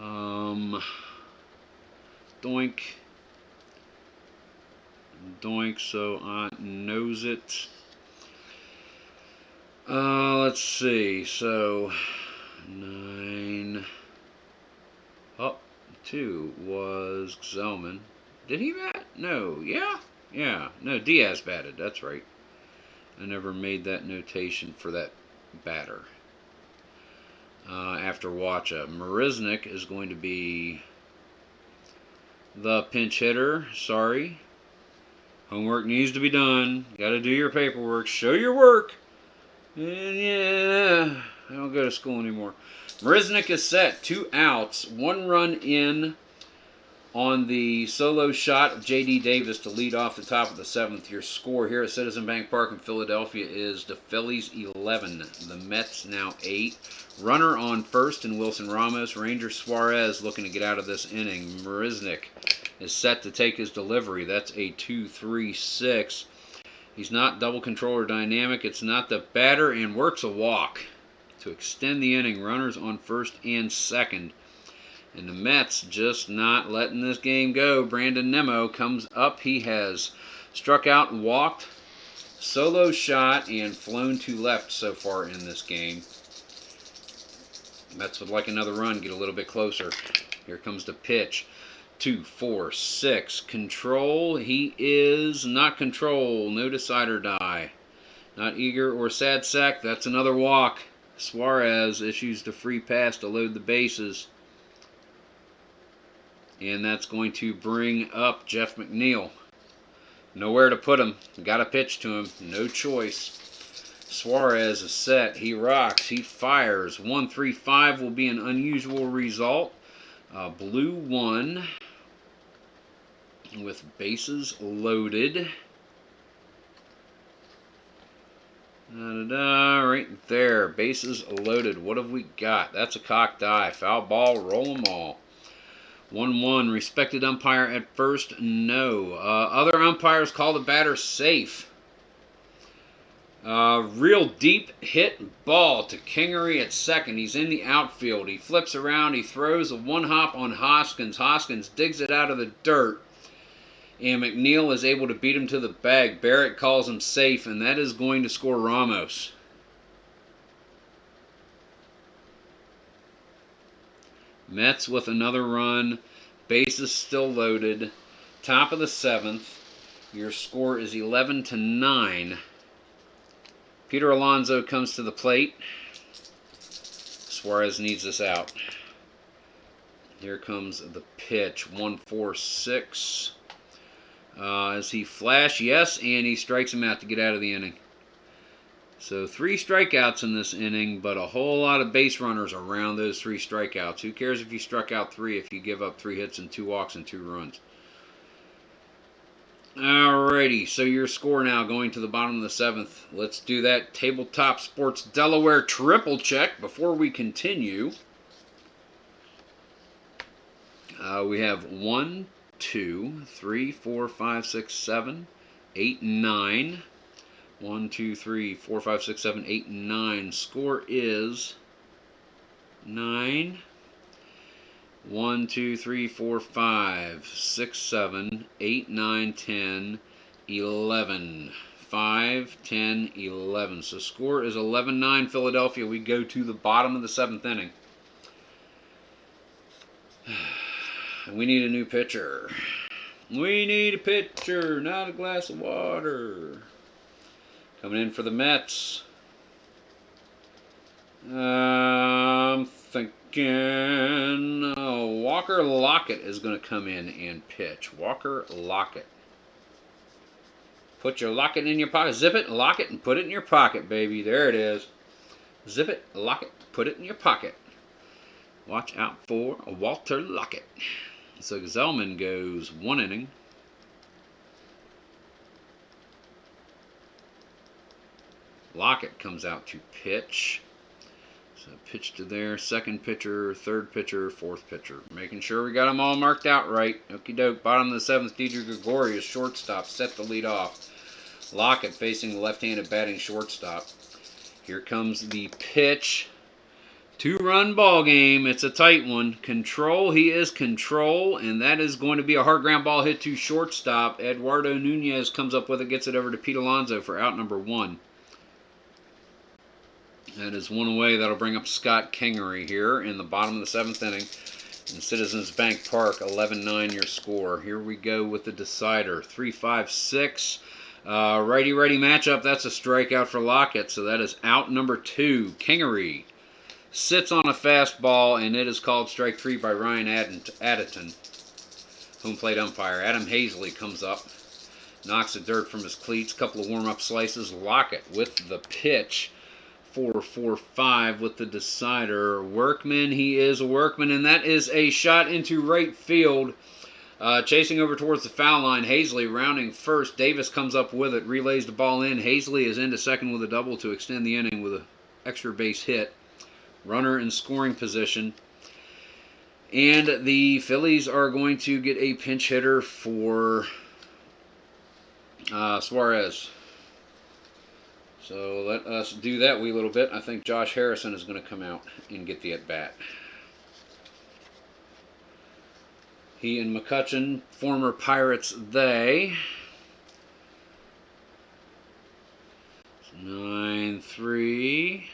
Doink. Doink, so I knows it. Let's see. So 9 up 2 was Zellman. Did he bat? No. Yeah. No, Diaz batted. That's right. I never made that notation for that batter. After Wacha, Marisnick is going to be the pinch hitter. Sorry. Homework needs to be done. You got to do your paperwork. Show your work. And yeah, I don't go to school anymore. Marisnick is set. 2 outs. 1 run in on the solo shot of J.D. Davis to lead off the top of the 7th. Your score here at Citizen Bank Park in Philadelphia is the Phillies 11. The Mets now 8. Runner on first in Wilson Ramos. Ranger Suarez looking to get out of this inning. Marisnick is set to take his delivery. That's a 2-3-6. He's not double control or dynamic. It's not the batter, and works a walk to extend the inning. Runners on first and second. And the Mets just not letting this game go. Brandon Nimmo comes up. He has struck out and walked, solo shot, and flown to left so far in this game. Mets would like another run, get a little bit closer. Here comes the pitch. 2-4-6. Control. He is not control. No decider die. Not eager or sad sack. That's another walk. Suarez issues the free pass to load the bases. And that's going to bring up Jeff McNeil. Nowhere to put him. Got to pitch to him. No choice. Suarez is set. He rocks. He fires. 1-3-5 will be an unusual result. Blue 1 with bases loaded. Right there. Bases loaded. What have we got? That's a cocked eye. Foul ball. Roll them all. 1-1. Respected umpire at first? No. Other umpires call the batter safe. Real deep hit ball to Kingery at second. He's in the outfield. He flips around. He throws a one-hop on Hoskins. Hoskins digs it out of the dirt. And McNeil is able to beat him to the bag. Barrett calls him safe, and that is going to score Ramos. Mets with another run. Bases still loaded. Top of the 7th. Your score is 11-9. Peter Alonso comes to the plate. Suarez needs this out. Here comes the pitch. 1-4-6. As he flash, yes, and he strikes him out to get out of the inning. So 3 strikeouts in this inning, but a whole lot of base runners around those 3 strikeouts. Who cares if you struck out 3 if you give up 3 hits and 2 walks and 2 runs? Alrighty, so your score now going to the bottom of the 7th. Let's do that Tabletop Sports Delaware triple check before we continue. We have 1, 2, 3, 4, 5, 6, 7, 8, 9. 1, 2, 3, 4, 5, 6, 7, 8, 9. Score is 9. 1, 2, 3, 4, 5, 6, 7, 8, 9, 10, 11. 5, 10, 11. So score is 11-9 Philadelphia. We go to the bottom of the 7th inning. We need a new pitcher. We need a pitcher, not a glass of water. Coming in for the Mets. I'm thinking Walker Lockett is going to come in and pitch. Walker Lockett. Put your locket in your pocket. Zip it, lock it, and put it in your pocket, baby. There it is. Zip it, lock it, put it in your pocket. Watch out for Walter Lockett. So Zellman goes 1 inning. Lockett comes out to pitch. So pitch to there, second pitcher, third pitcher, fourth pitcher. Making sure we got them all marked out right. Okie doke. Bottom of the 7th, DJ Gregorius, shortstop, set to lead off. Lockett facing the left-handed batting shortstop. Here comes the pitch. 2-run ball game. It's a tight one. Control. He is control, and that is going to be a hard ground ball hit to shortstop. Eduardo Nunez comes up with it, gets it over to Pete Alonso for out number 1. That is 1 away. That'll bring up Scott Kingery here in the bottom of the 7th inning. In Citizens Bank Park, 11-9 your score. Here we go with the decider. 3-5-6. Righty-righty matchup. That's a strikeout for Lockett. So that is out number 2. Kingery sits on a fastball, and it is called strike 3 by Ryan Addeton, home plate umpire. Adam Hazley comes up, knocks the dirt from his cleats. Couple of warm-up slices. Lockett with the pitch. 4-4-5 with the decider. Workman, he is a workman, and that is a shot into right field. Chasing over towards the foul line. Hazley rounding first. Davis comes up with it, relays the ball in. Hazley is into second with a double to extend the inning with an extra base hit. Runner in scoring position. And the Phillies are going to get a pinch hitter for Suarez. So let us do that wee little bit. I think Josh Harrison is going to come out and get the at-bat. He and McCutcheon, former Pirates, they. 9-3.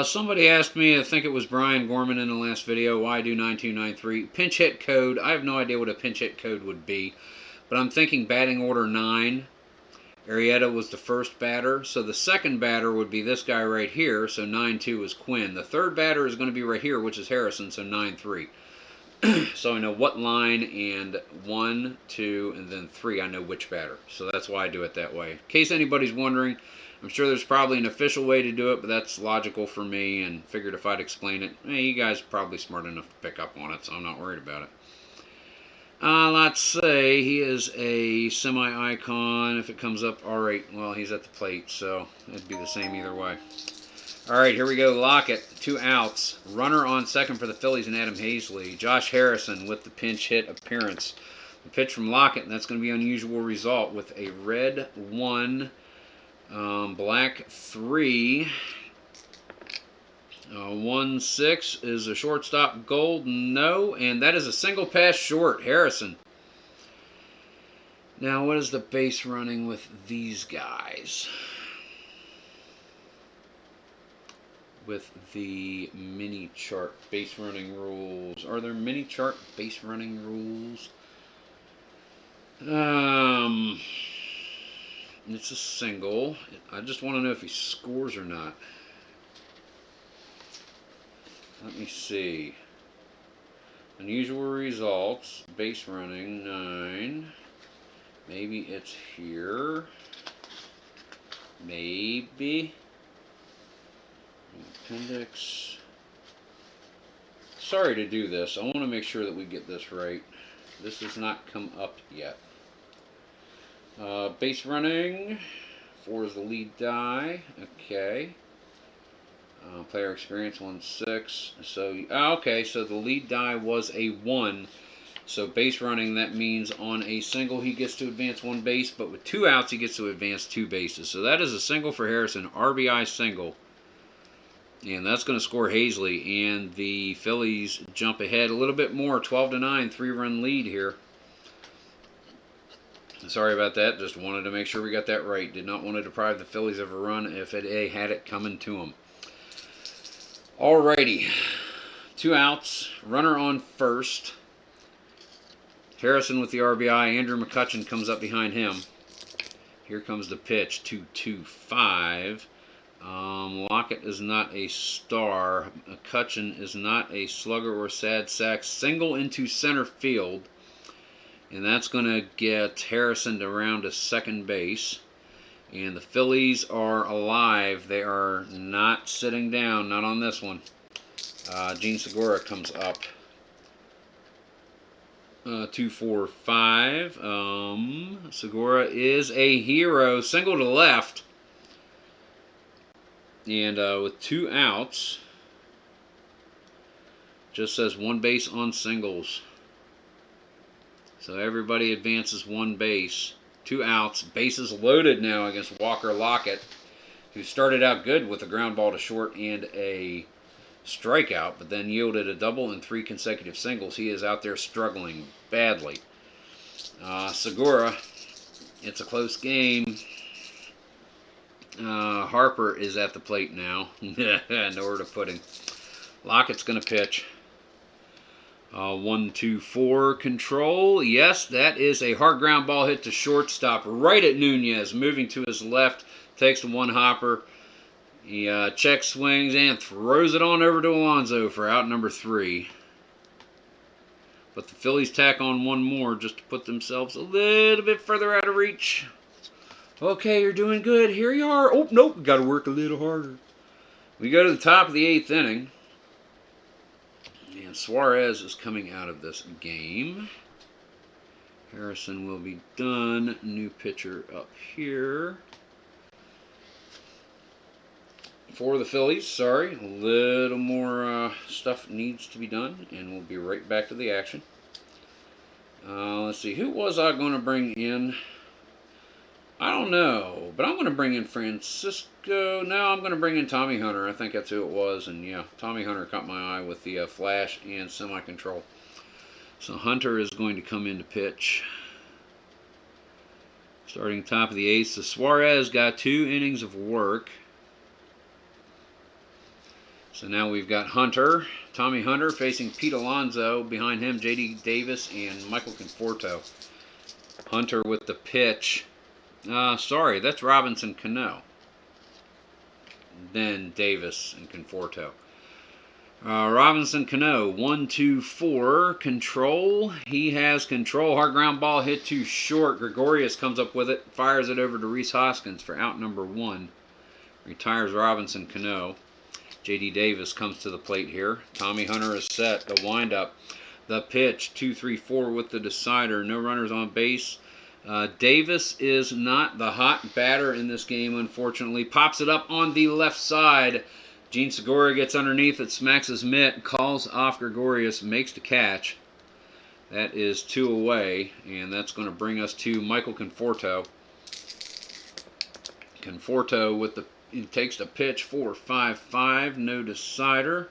Somebody asked me, I think it was Brian Gorman in the last video, why do 9293? Pinch hit code. I have no idea what a pinch hit code would be, but I'm thinking batting order 9. Arrieta was the first batter, so the second batter would be this guy right here, so 9-2 is Quinn. The third batter is going to be right here, which is Harrison, so 9-3. So I know what line, and 1, 2, and then 3, I know which batter. So that's why I do it that way. In case anybody's wondering, I'm sure there's probably an official way to do it, but that's logical for me, and figured if I'd explain it, you guys are probably smart enough to pick up on it, so I'm not worried about it. Let's say he is a semi-icon. If it comes up, all right, well, he's at the plate, so it'd be the same either way. All right, here we go. Lockett, 2 outs. Runner on second for the Phillies and Adam Hazley. Josh Harrison with the pinch hit appearance. A pitch from Lockett, and that's going to be an unusual result with a red 1, black 3. 1-6 is a shortstop gold, no, and that is a single pass short, Harrison. Now, what is the base running with these guys? With the mini chart base running rules. Are there mini chart base running rules? It's a single. I just want to know if he scores or not. Let me see. Unusual results. Base running 9. Maybe it's here. Maybe. Appendix. Sorry to do this. I want to make sure that we get this right. This has not come up yet. Base running. 4 is the lead die. Okay. Player experience 1-6. So okay. So the lead die was a 1. So base running, that means on a single he gets to advance 1 base, but with 2 outs he gets to advance 2 bases. So that is a single for Harrison, RBI single. And that's going to score Hazley, and the Phillies jump ahead a little bit more, 12-9, 3-run lead here. Sorry about that, just wanted to make sure we got that right. Did not want to deprive the Phillies of a run if they had it coming to them. Alrighty, 2 outs, runner on first. Harrison with the RBI. Andrew McCutchen comes up behind him. Here comes the pitch, 2-2-5. Lockett is not a star. McCutchen is not a slugger or sad sack. Single into center field. And that's going to get Harrison to round to second base. And the Phillies are alive. They are not sitting down. Not on this one. Gene Segura comes up. 2-4-5. Segura is a hero. Single to left. And with 2 outs, just says 1 base on singles. So everybody advances 1 base. 2 outs. Bases loaded now against Walker Lockett, who started out good with a ground ball to short and a strikeout, but then yielded a double and 3 consecutive singles. He is out there struggling badly. Segura, it's a close game. Harper is at the plate now. Nowhere to put him. Lockett's going to pitch. 1-2-4 control. Yes, that is a hard ground ball hit to shortstop right at Nunez. Moving to his left. Takes the 1 hopper. He checks, swings, and throws it on over to Alonso for out number 3. But the Phillies tack on 1 more just to put themselves a little bit further out of reach. Okay, you're doing good. Here you are. Oh, nope. Got to work a little harder. We go to the top of the 8th inning. And Suarez is coming out of this game. Harrison will be done. New pitcher up here. For the Phillies, sorry. A little more stuff needs to be done. And we'll be right back to the action. Let's see. Who was I going to bring in? I don't know, but I'm going to bring in Francisco. No, I'm going to bring in Tommy Hunter. I think that's who it was. And yeah, Tommy Hunter caught my eye with the flash and semi-control. So Hunter is going to come in to pitch. Starting top of the 8th. So Suarez got 2 innings of work. So now we've got Hunter, Tommy Hunter facing Pete Alonso. Behind him, J.D. Davis and Michael Conforto. Hunter with the pitch. Sorry, that's Robinson Cano. Then Davis and Conforto. Robinson Cano, 1-2-4, control. He has control. Hard ground ball hit too short. Gregorius comes up with it, fires it over to Rhys Hoskins for out number 1. Retires Robinson Cano. J.D. Davis comes to the plate here. Tommy Hunter is set. The windup. The pitch, 2-3-4 with the decider. No runners on base. Davis is not the hot batter in this game, unfortunately. Pops it up on the left side. Gene Segura gets underneath it, smacks his mitt, calls off Gregorius, makes the catch. That is 2 away, and that's going to bring us to Michael Conforto. Conforto with he takes the pitch 4-5-5, no decider.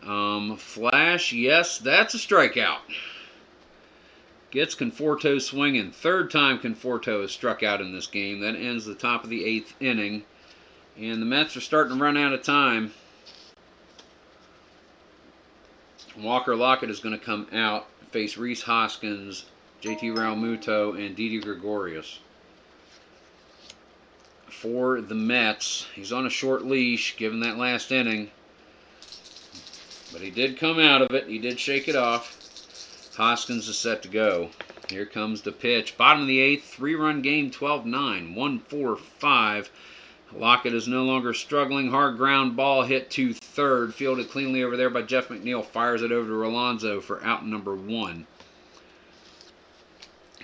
Flash, yes, that's a strikeout. Gets Conforto swinging. Third time Conforto has struck out in this game. That ends the top of the 8th inning. And the Mets are starting to run out of time. Walker Lockett is going to come out, face Rhys Hoskins, JT Realmuto, and Didi Gregorius. For the Mets, he's on a short leash given that last inning. But he did come out of it. He did shake it off. Hoskins is set to go. Here comes the pitch. Bottom of the 8th, 3-run game, 12-9, 1-4-5. Lockett is no longer struggling. Hard ground ball hit to third. Fielded cleanly over there by Jeff McNeil. Fires it over to Rolonzo for out number 1.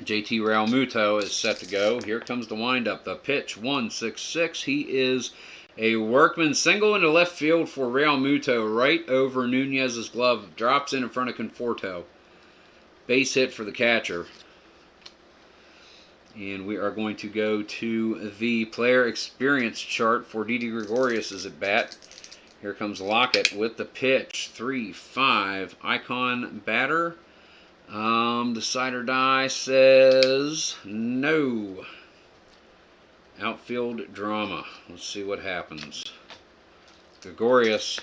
JT Realmuto is set to go. Here comes the windup. The pitch, 1-6-6. He is a workman single into left field for Realmuto, right over Nunez's glove. Drops in front of Conforto. Base hit for the catcher. And we are going to go to the player experience chart for Didi Gregorius' at bat. Here comes Lockett with the pitch. 3-5. Icon batter. Decider die says no. Outfield drama. Let's see what happens. Gregorius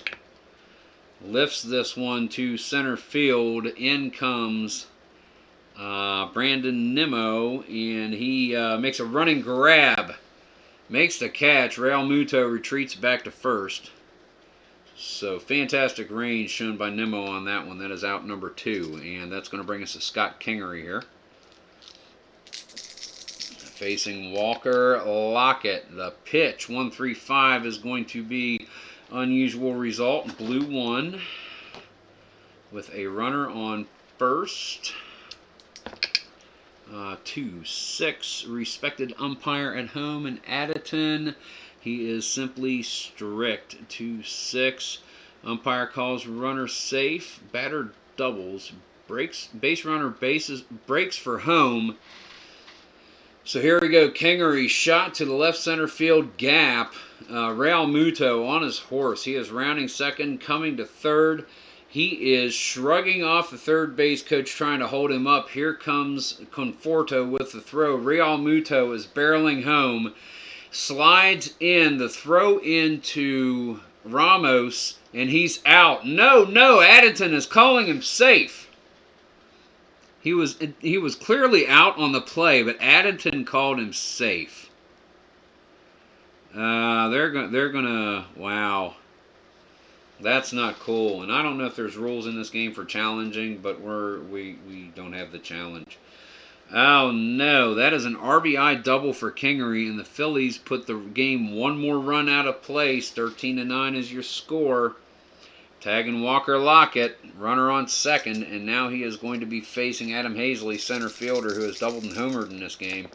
lifts this one to center field. In comes Brandon Nimmo, and he makes a running grab. Makes the catch. Realmuto retreats back to first. So fantastic range shown by Nimmo on that one. That is out number 2, and that's going to bring us to Scott Kingery here. Facing Walker Lockett. The pitch, 1-3-5, is going to be unusual result. Blue 1 with a runner on first. 2-6. Respected umpire at home in Additon. He is simply strict. 2-6. Umpire calls runner safe. Batter doubles. Base runner breaks for home. So here we go. Kingery shot to the left center field gap. Realmuto on his horse. He is rounding second, coming to third. He is shrugging off the third base coach, trying to hold him up. Here comes Conforto with the throw. Realmuto is barreling home. Slides in, the throw into Ramos, and he's out. No, Additon is calling him safe. He was clearly out on the play, but Additon called him safe. They're gonna wow. That's not cool. And I don't know if there's rules in this game for challenging, but we don't have the challenge. Oh no, that is an RBI double for Kingery, and the Phillies put the game one more run out of place. 13-9 is your score. Tagging Walker Lockett, runner on second, and now he is going to be facing Adam Hazley, center fielder, who has doubled and homered in this game.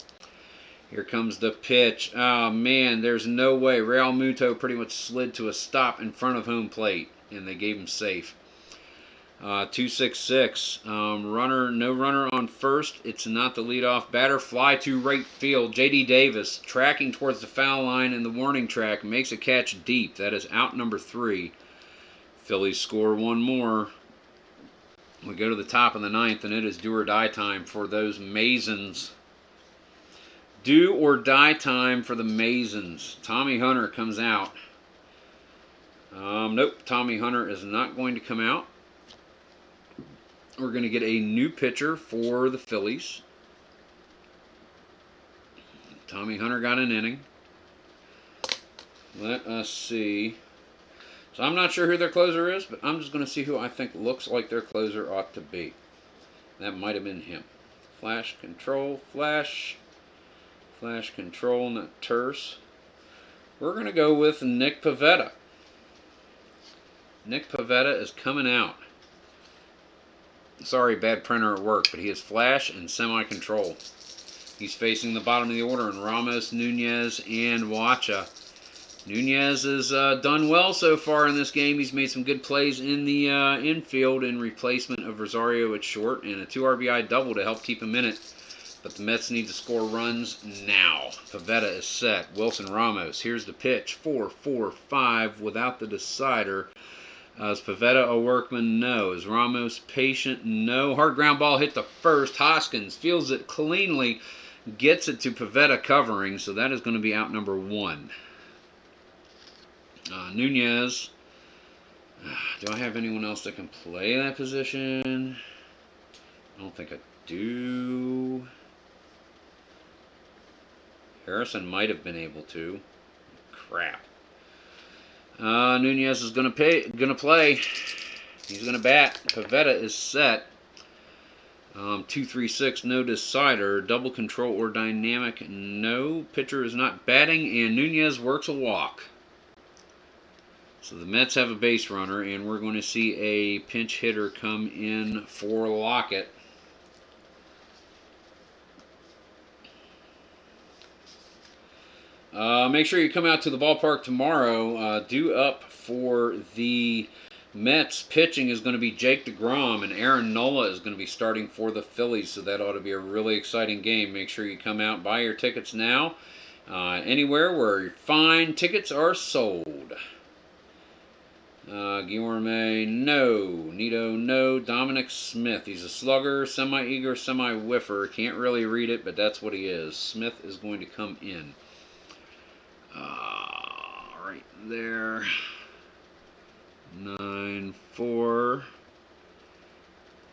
Here comes the pitch. Oh man, there's no way. Realmuto pretty much slid to a stop in front of home plate, and they gave him safe. 2-6-6. No runner on first. It's not the leadoff batter. Fly to right field. J.D. Davis tracking towards the foul line in the warning track. Makes a catch deep. That is out number 3. Phillies score one more. We go to the top of the 9th, and it is do or die time for those Masons. Do or die time for the Masons. Tommy Hunter comes out. Nope, Tommy Hunter is not going to come out. We're going to get a new pitcher for the Phillies. Tommy Hunter got an inning. Let us see. So I'm not sure who their closer is, but I'm just going to see who I think looks like their closer ought to be. That might have been him. Flash control, flash. Flash control, not terse. We're going to go with Nick Pivetta. Nick Pivetta is coming out. Sorry, bad printer at work, but he is flash and semi-control. He's facing the bottom of the order in Ramos, Nunez, and Wacha. Nunez has done well so far in this game. He's made some good plays in the infield in replacement of Rosario at short, and a 2 RBI double to help keep him in it. But the Mets need to score runs now. Pivetta is set. Wilson Ramos. Here's the pitch. 4-4-5 without the decider. Is Pivetta a workman? No. Is Ramos patient? No. Hard ground ball hit the first. Hoskins feels it cleanly. Gets it to Pivetta covering. So that is going to be out number 1. Nunez. Do I have anyone else that can play that position? I don't think I do. Harrison might have been able to. Crap. Nunez is going to play. He's going to bat. Pivetta is set. 2-3-6, no decider. Double control or dynamic, no. Pitcher is not batting, and Nunez works a walk. So the Mets have a base runner, and we're going to see a pinch hitter come in for Lockett. Make sure you come out to the ballpark tomorrow. Due up for the Mets pitching is going to be Jake DeGrom, and Aaron Nola is going to be starting for the Phillies, so that ought to be a really exciting game. Make sure you come out, buy your tickets now. Anywhere where fine tickets are sold. Guillermo, no. Nito, no. Dominic Smith, he's a slugger, semi-eager, semi-whiffer. Can't really read it, but that's what he is. Smith is going to come in. Right there. 9-4.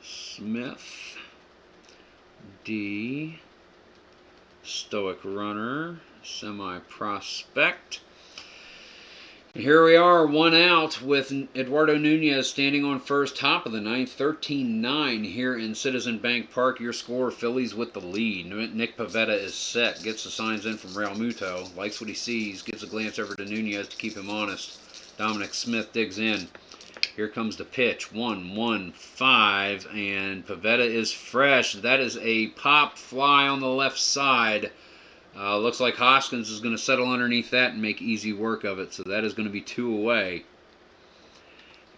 Smith. D. Stoic runner. Semi-prospect. Here we are, 1 out with Eduardo Nunez standing on first, top of the 9th, 13-9 here in Citizen Bank Park. Your score, Phillies with the lead. Nick Pivetta is set, gets the signs in from Real Muto, likes what he sees, gives a glance over to Nunez to keep him honest. Dominic Smith digs in. Here comes the pitch, 1-1-5, and Pivetta is fresh. That is a pop fly on the left side. Looks like Hoskins is going to settle underneath that and make easy work of it. So that is going to be 2 away.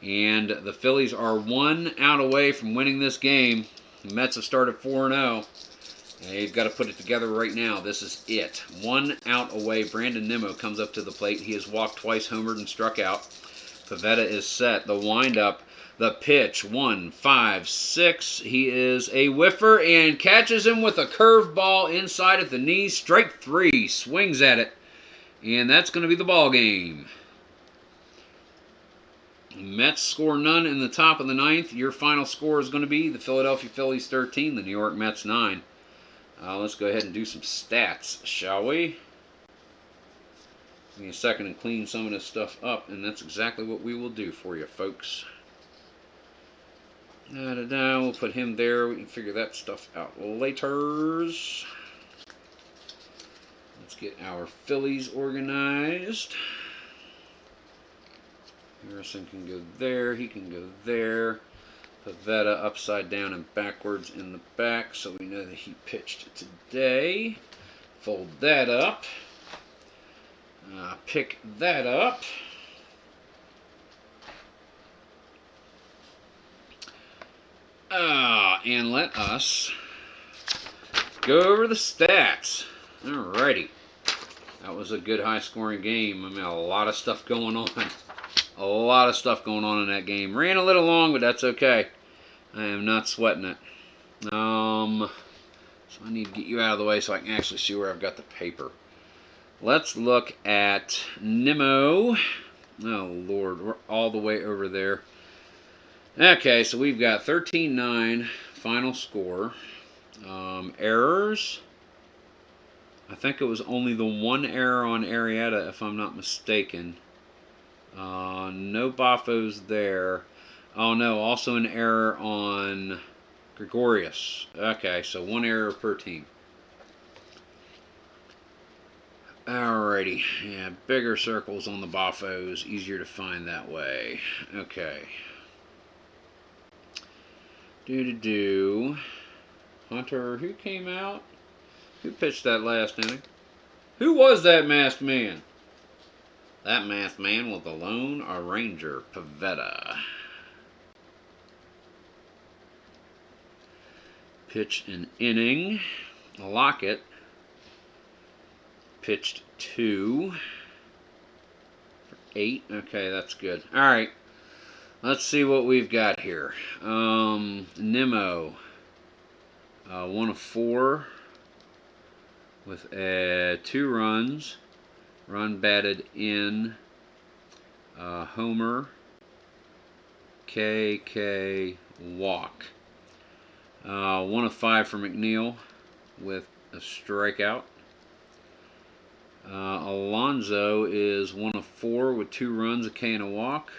And the Phillies are 1 out away from winning this game. The Mets have started 4-0. They've got to put it together right now. This is it. 1 out away. Brandon Nimmo comes up to the plate. He has walked twice, homered, and struck out. Pivetta is set. The windup. The pitch, 1-5-6. He is a whiffer and catches him with a curveball inside at the knees. Strike 3. Swings at it. And that's going to be the ball game. Mets score none in the top of the 9th. Your final score is going to be the Philadelphia Phillies 13, the New York Mets 9. Let's go ahead and do some stats, shall we? Give me a second and clean some of this stuff up, and that's exactly what we will do for you, folks. We'll put him there. We can figure that stuff out later. Let's get our Phillies organized. Harrison can go there. He can go there. Pivetta upside down and backwards in the back, so we know that he pitched today. Fold that up. Pick that up. And let us go over the stats. Alrighty. That was a good high-scoring game. I mean, a lot of stuff going on. A lot of stuff going on in that game. Ran a little long, but that's okay. I am not sweating it. So I need to get you out of the way so I can actually see where I've got the paper. Let's look at Nimmo. Oh, Lord. We're all the way over there. Okay, so we've got 13-9 final score. Errors. I think it was only the 1 error on Arrieta, if I'm not mistaken. No Bafos there. Oh, no, also an error on Gregorius. Okay, so 1 error per team. Alrighty. Yeah, bigger circles on the Bafos. Easier to find that way. Okay. Hunter, who came out? Who pitched that last inning? Who was that masked man? That math man with the Lone Ranger, Pavetta. Pitched an inning. Lockett pitched 2 for 8. Okay, that's good. All right, let's see what we've got here. Nimmo, 1 of 4 with 2 runs. Run batted in. Homer. KK walk. 1 of 5 for McNeil with a strikeout. Alonso is 1 of 4 with 2 runs, a K and a walk.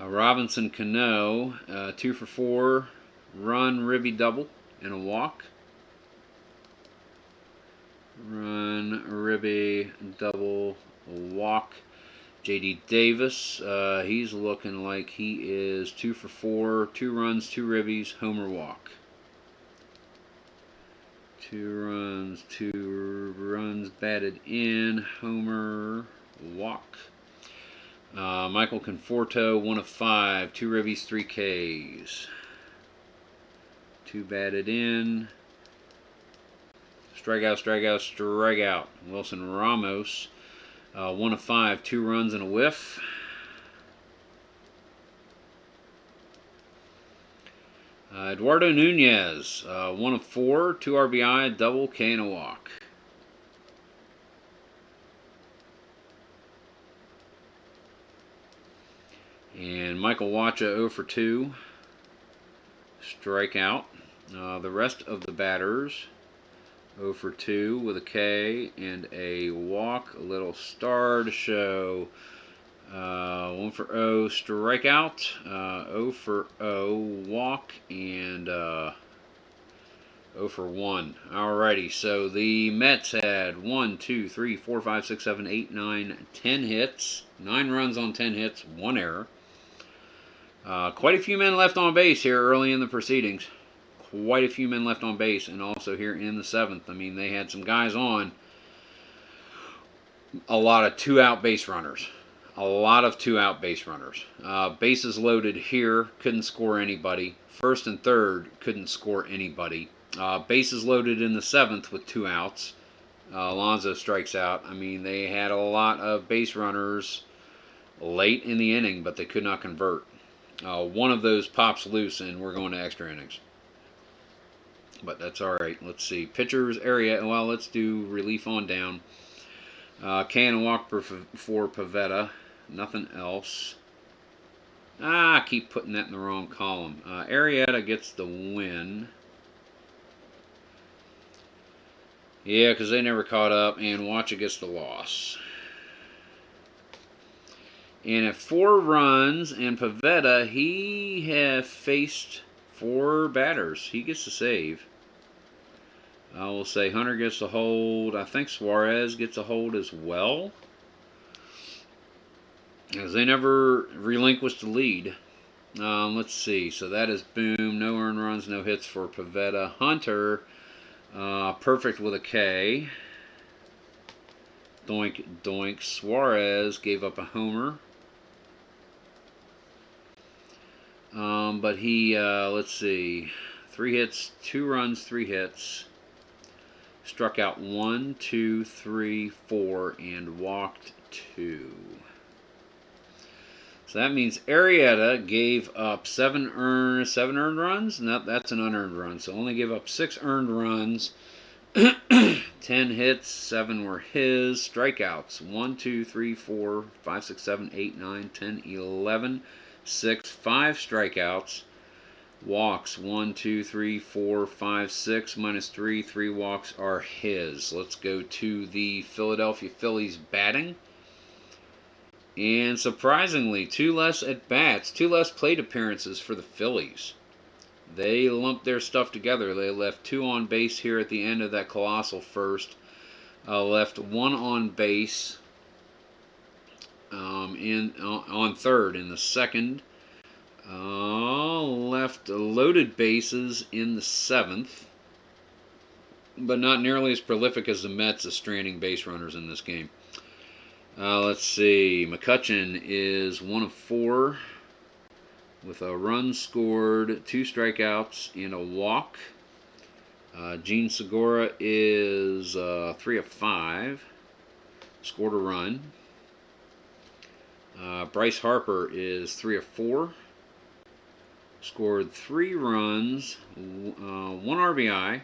Robinson Cano, 2 for 4, run, ribby double, and a walk. Run, ribby, double, walk. J.D. Davis, he's looking like he is 2 for 4, 2 runs, 2 ribbies, homer, walk. 2 runs batted in, homer, walk. Michael Conforto, 1 of 5, 2 ribbies, 3 Ks. 2 batted in. Strikeout. Wilson Ramos, 1 of 5, 2 runs and a whiff. Eduardo Nunez, 1 of 4, 2 RBI, double, K and a walk. And Michael Wacha, 0 for 2, strikeout. The rest of the batters, 0 for 2 with a K and a walk. A little star to show. 1 for 0, strikeout. 0 for 0, walk, and 0 for 1. Alrighty, so the Mets had 1, 2, 3, 4, 5, 6, 7, 8, 9, 10 hits. 9 runs on 10 hits, 1 error. Quite a few men left on base here early in the proceedings. Quite a few men left on base, and also here in the 7th. I mean, they had some guys on. A lot of 2-out base runners. Bases loaded here, couldn't score anybody. First and third, couldn't score anybody. Bases loaded in the 7th with 2 outs. Alonso strikes out. I mean, they had a lot of base runners late in the inning, but they could not convert. One of those pops loose, and we're going to extra innings. But that's all right. Let's see. Pitchers area. Well, let's do relief on down. K and a walk for Pavetta. Nothing else. I keep putting that in the wrong column. Arrieta gets the win. Yeah, because they never caught up, and Wacha gets the loss. And at 4 runs, and Pavetta, he has faced 4 batters. He gets the save. I will say Hunter gets the hold. I think Suarez gets a hold as well, as they never relinquished the lead. Let's see. So that is boom. No earned runs, no hits for Pavetta. Hunter, perfect with a K. Doink, doink. Suarez gave up a homer. But he, let's see, 3 hits, 2 runs, 3 hits. Struck out 1, 2, 3, 4, and walked 2. So that means Arrieta gave up 7 earned runs. No, that's an unearned run. So only gave up 6 earned runs. 10 hits, 7 were his. Strikeouts 1, 2, 3, 4, 5, 6, 7, 8, 9, 10, 11. 6, 5 strikeouts. Walks 1, 2, 3, 4, 5, 6 minus 3. 3 walks are his. Let's go to the Philadelphia Phillies batting. And surprisingly, 2 less at bats, 2 less plate appearances for the Phillies. They lumped their stuff together. They left 2 on base here at the end of that colossal first. Left 1 on base on third in the second. Left loaded bases in the 7th. but not nearly as prolific as the Mets as stranding base runners in this game. Let's see. McCutchen is 1 of 4 with a run scored, 2 strikeouts, and a walk. Gene Segura is 3 of 5, scored a run. Bryce Harper is 3 of 4, scored 3 runs, 1 RBI,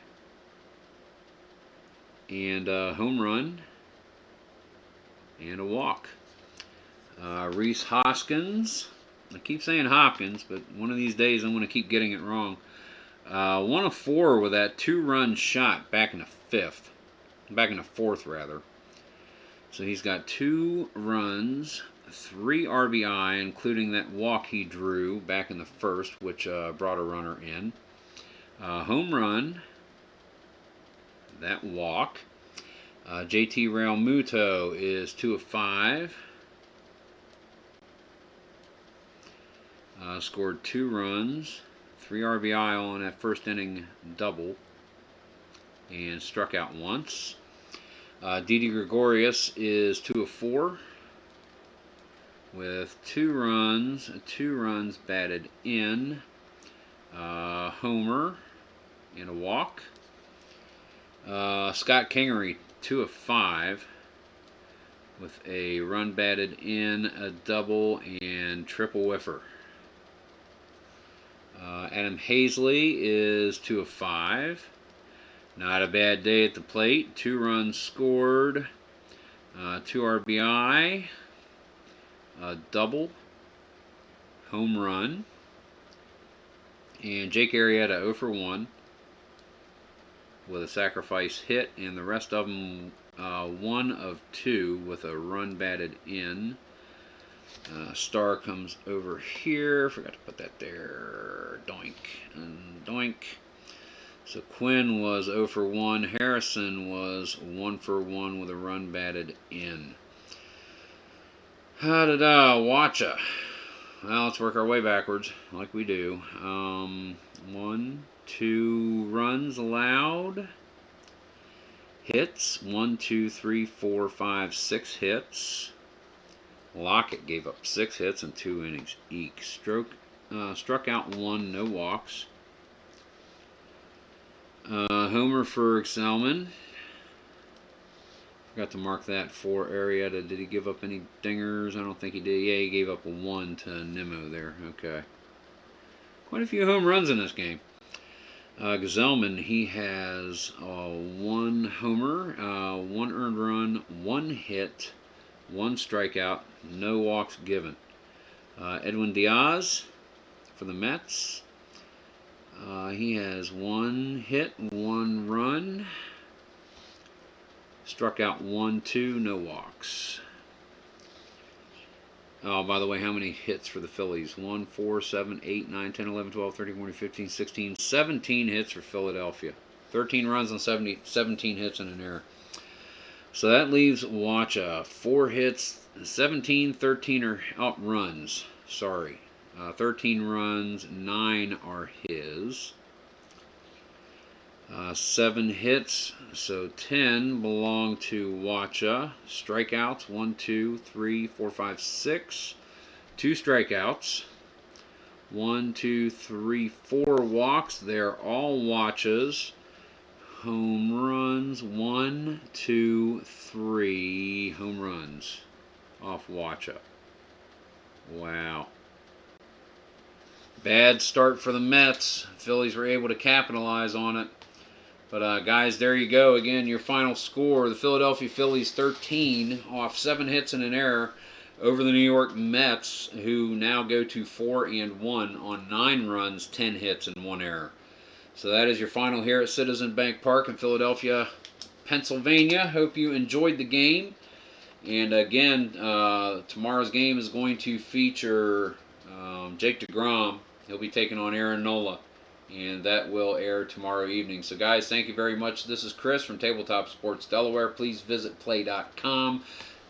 and a home run, and a walk. Rhys Hoskins, I keep saying Hopkins, but one of these days I'm going to keep getting it wrong. 1 of 4 with that 2-run shot back in the fourth rather. So he's got 2 runs, 3 RBI, including that walk he drew back in the first, which brought a runner in. Home run, that walk. JT Realmuto is 2 of 5. Scored 2 runs, 3 RBI on that first inning double, and struck out once. Didi Gregorius is 2 of 4 with 2 runs batted in, homer, and a walk. Scott Kingery, 2 of 5 with a run batted in, a double, and triple whiffer. Adam Hazley is 2 of 5. Not a bad day at the plate. 2 runs scored, 2 RBI, a double, home run. And Jake Arrieta 0 for 1 with a sacrifice hit, and the rest of them 1 of 2 with a run batted in. Star comes over here. Forgot to put that there. Doink and doink. So Quinn was 0 for 1. Harrison was 1 for 1 with a run batted in. Wacha. Well, let's work our way backwards like we do. 1, 2 runs allowed. Hits. 1, 2, 3, 4, 5, 6 hits. Lockett gave up 6 hits in 2 innings each. Struck out 1, no walks. Homer for Excelman. Forgot to mark that for Arrieta. Did he give up any dingers? I don't think he did. Yeah, he gave up 1 to Nimmo there. Okay. Quite a few home runs in this game. Gesellman, he has 1 homer, 1 earned run, 1 hit, 1 strikeout, no walks given. Edwin Diaz for the Mets. He has 1 hit, 1 run, struck out 1, 2, no walks. Oh, by the way, how many hits for the Phillies? 1, 4, 7, 8, 9, 10, 11, 12, 13, 14, 15, 16, 17 hits for Philadelphia. 13 runs on 17 hits and an error. So that leaves Wacha 4 hits, 17, 13 are runs. Sorry. 13 runs, 9 are his. 7 hits, so 10 belong to Wacha. Strikeouts, 1, 2, 3, 4, 5, 6. 2 strikeouts. 1, 2, 3, 4 walks. They're all Wachas. Home runs, 1, 2, 3 home runs off Wacha. Wow. Bad start for the Mets. Phillies were able to capitalize on it. But guys, there you go. Again, your final score. The Philadelphia Phillies 13 off 7 hits and an error over the New York Mets, who now go to 4-1 on 9 runs, 10 hits, and 1 error. So that is your final here at Citizen Bank Park in Philadelphia, Pennsylvania. Hope you enjoyed the game. And again, tomorrow's game is going to feature Jake DeGrom. He'll be taking on Aaron Nola, and that will air tomorrow evening. So guys, thank you very much. This is Chris from Tabletop Sports Delaware. Please visit play.com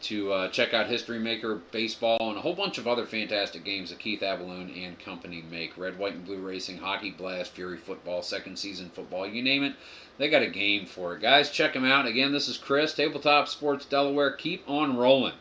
to check out History Maker Baseball and a whole bunch of other fantastic games that Keith Avallone and company make. Red, White, and Blue Racing, Hockey Blast, Fury Football, Second Season Football, you name it, they got a game for it. Guys, check them out. Again, this is Chris, Tabletop Sports Delaware. Keep on rolling.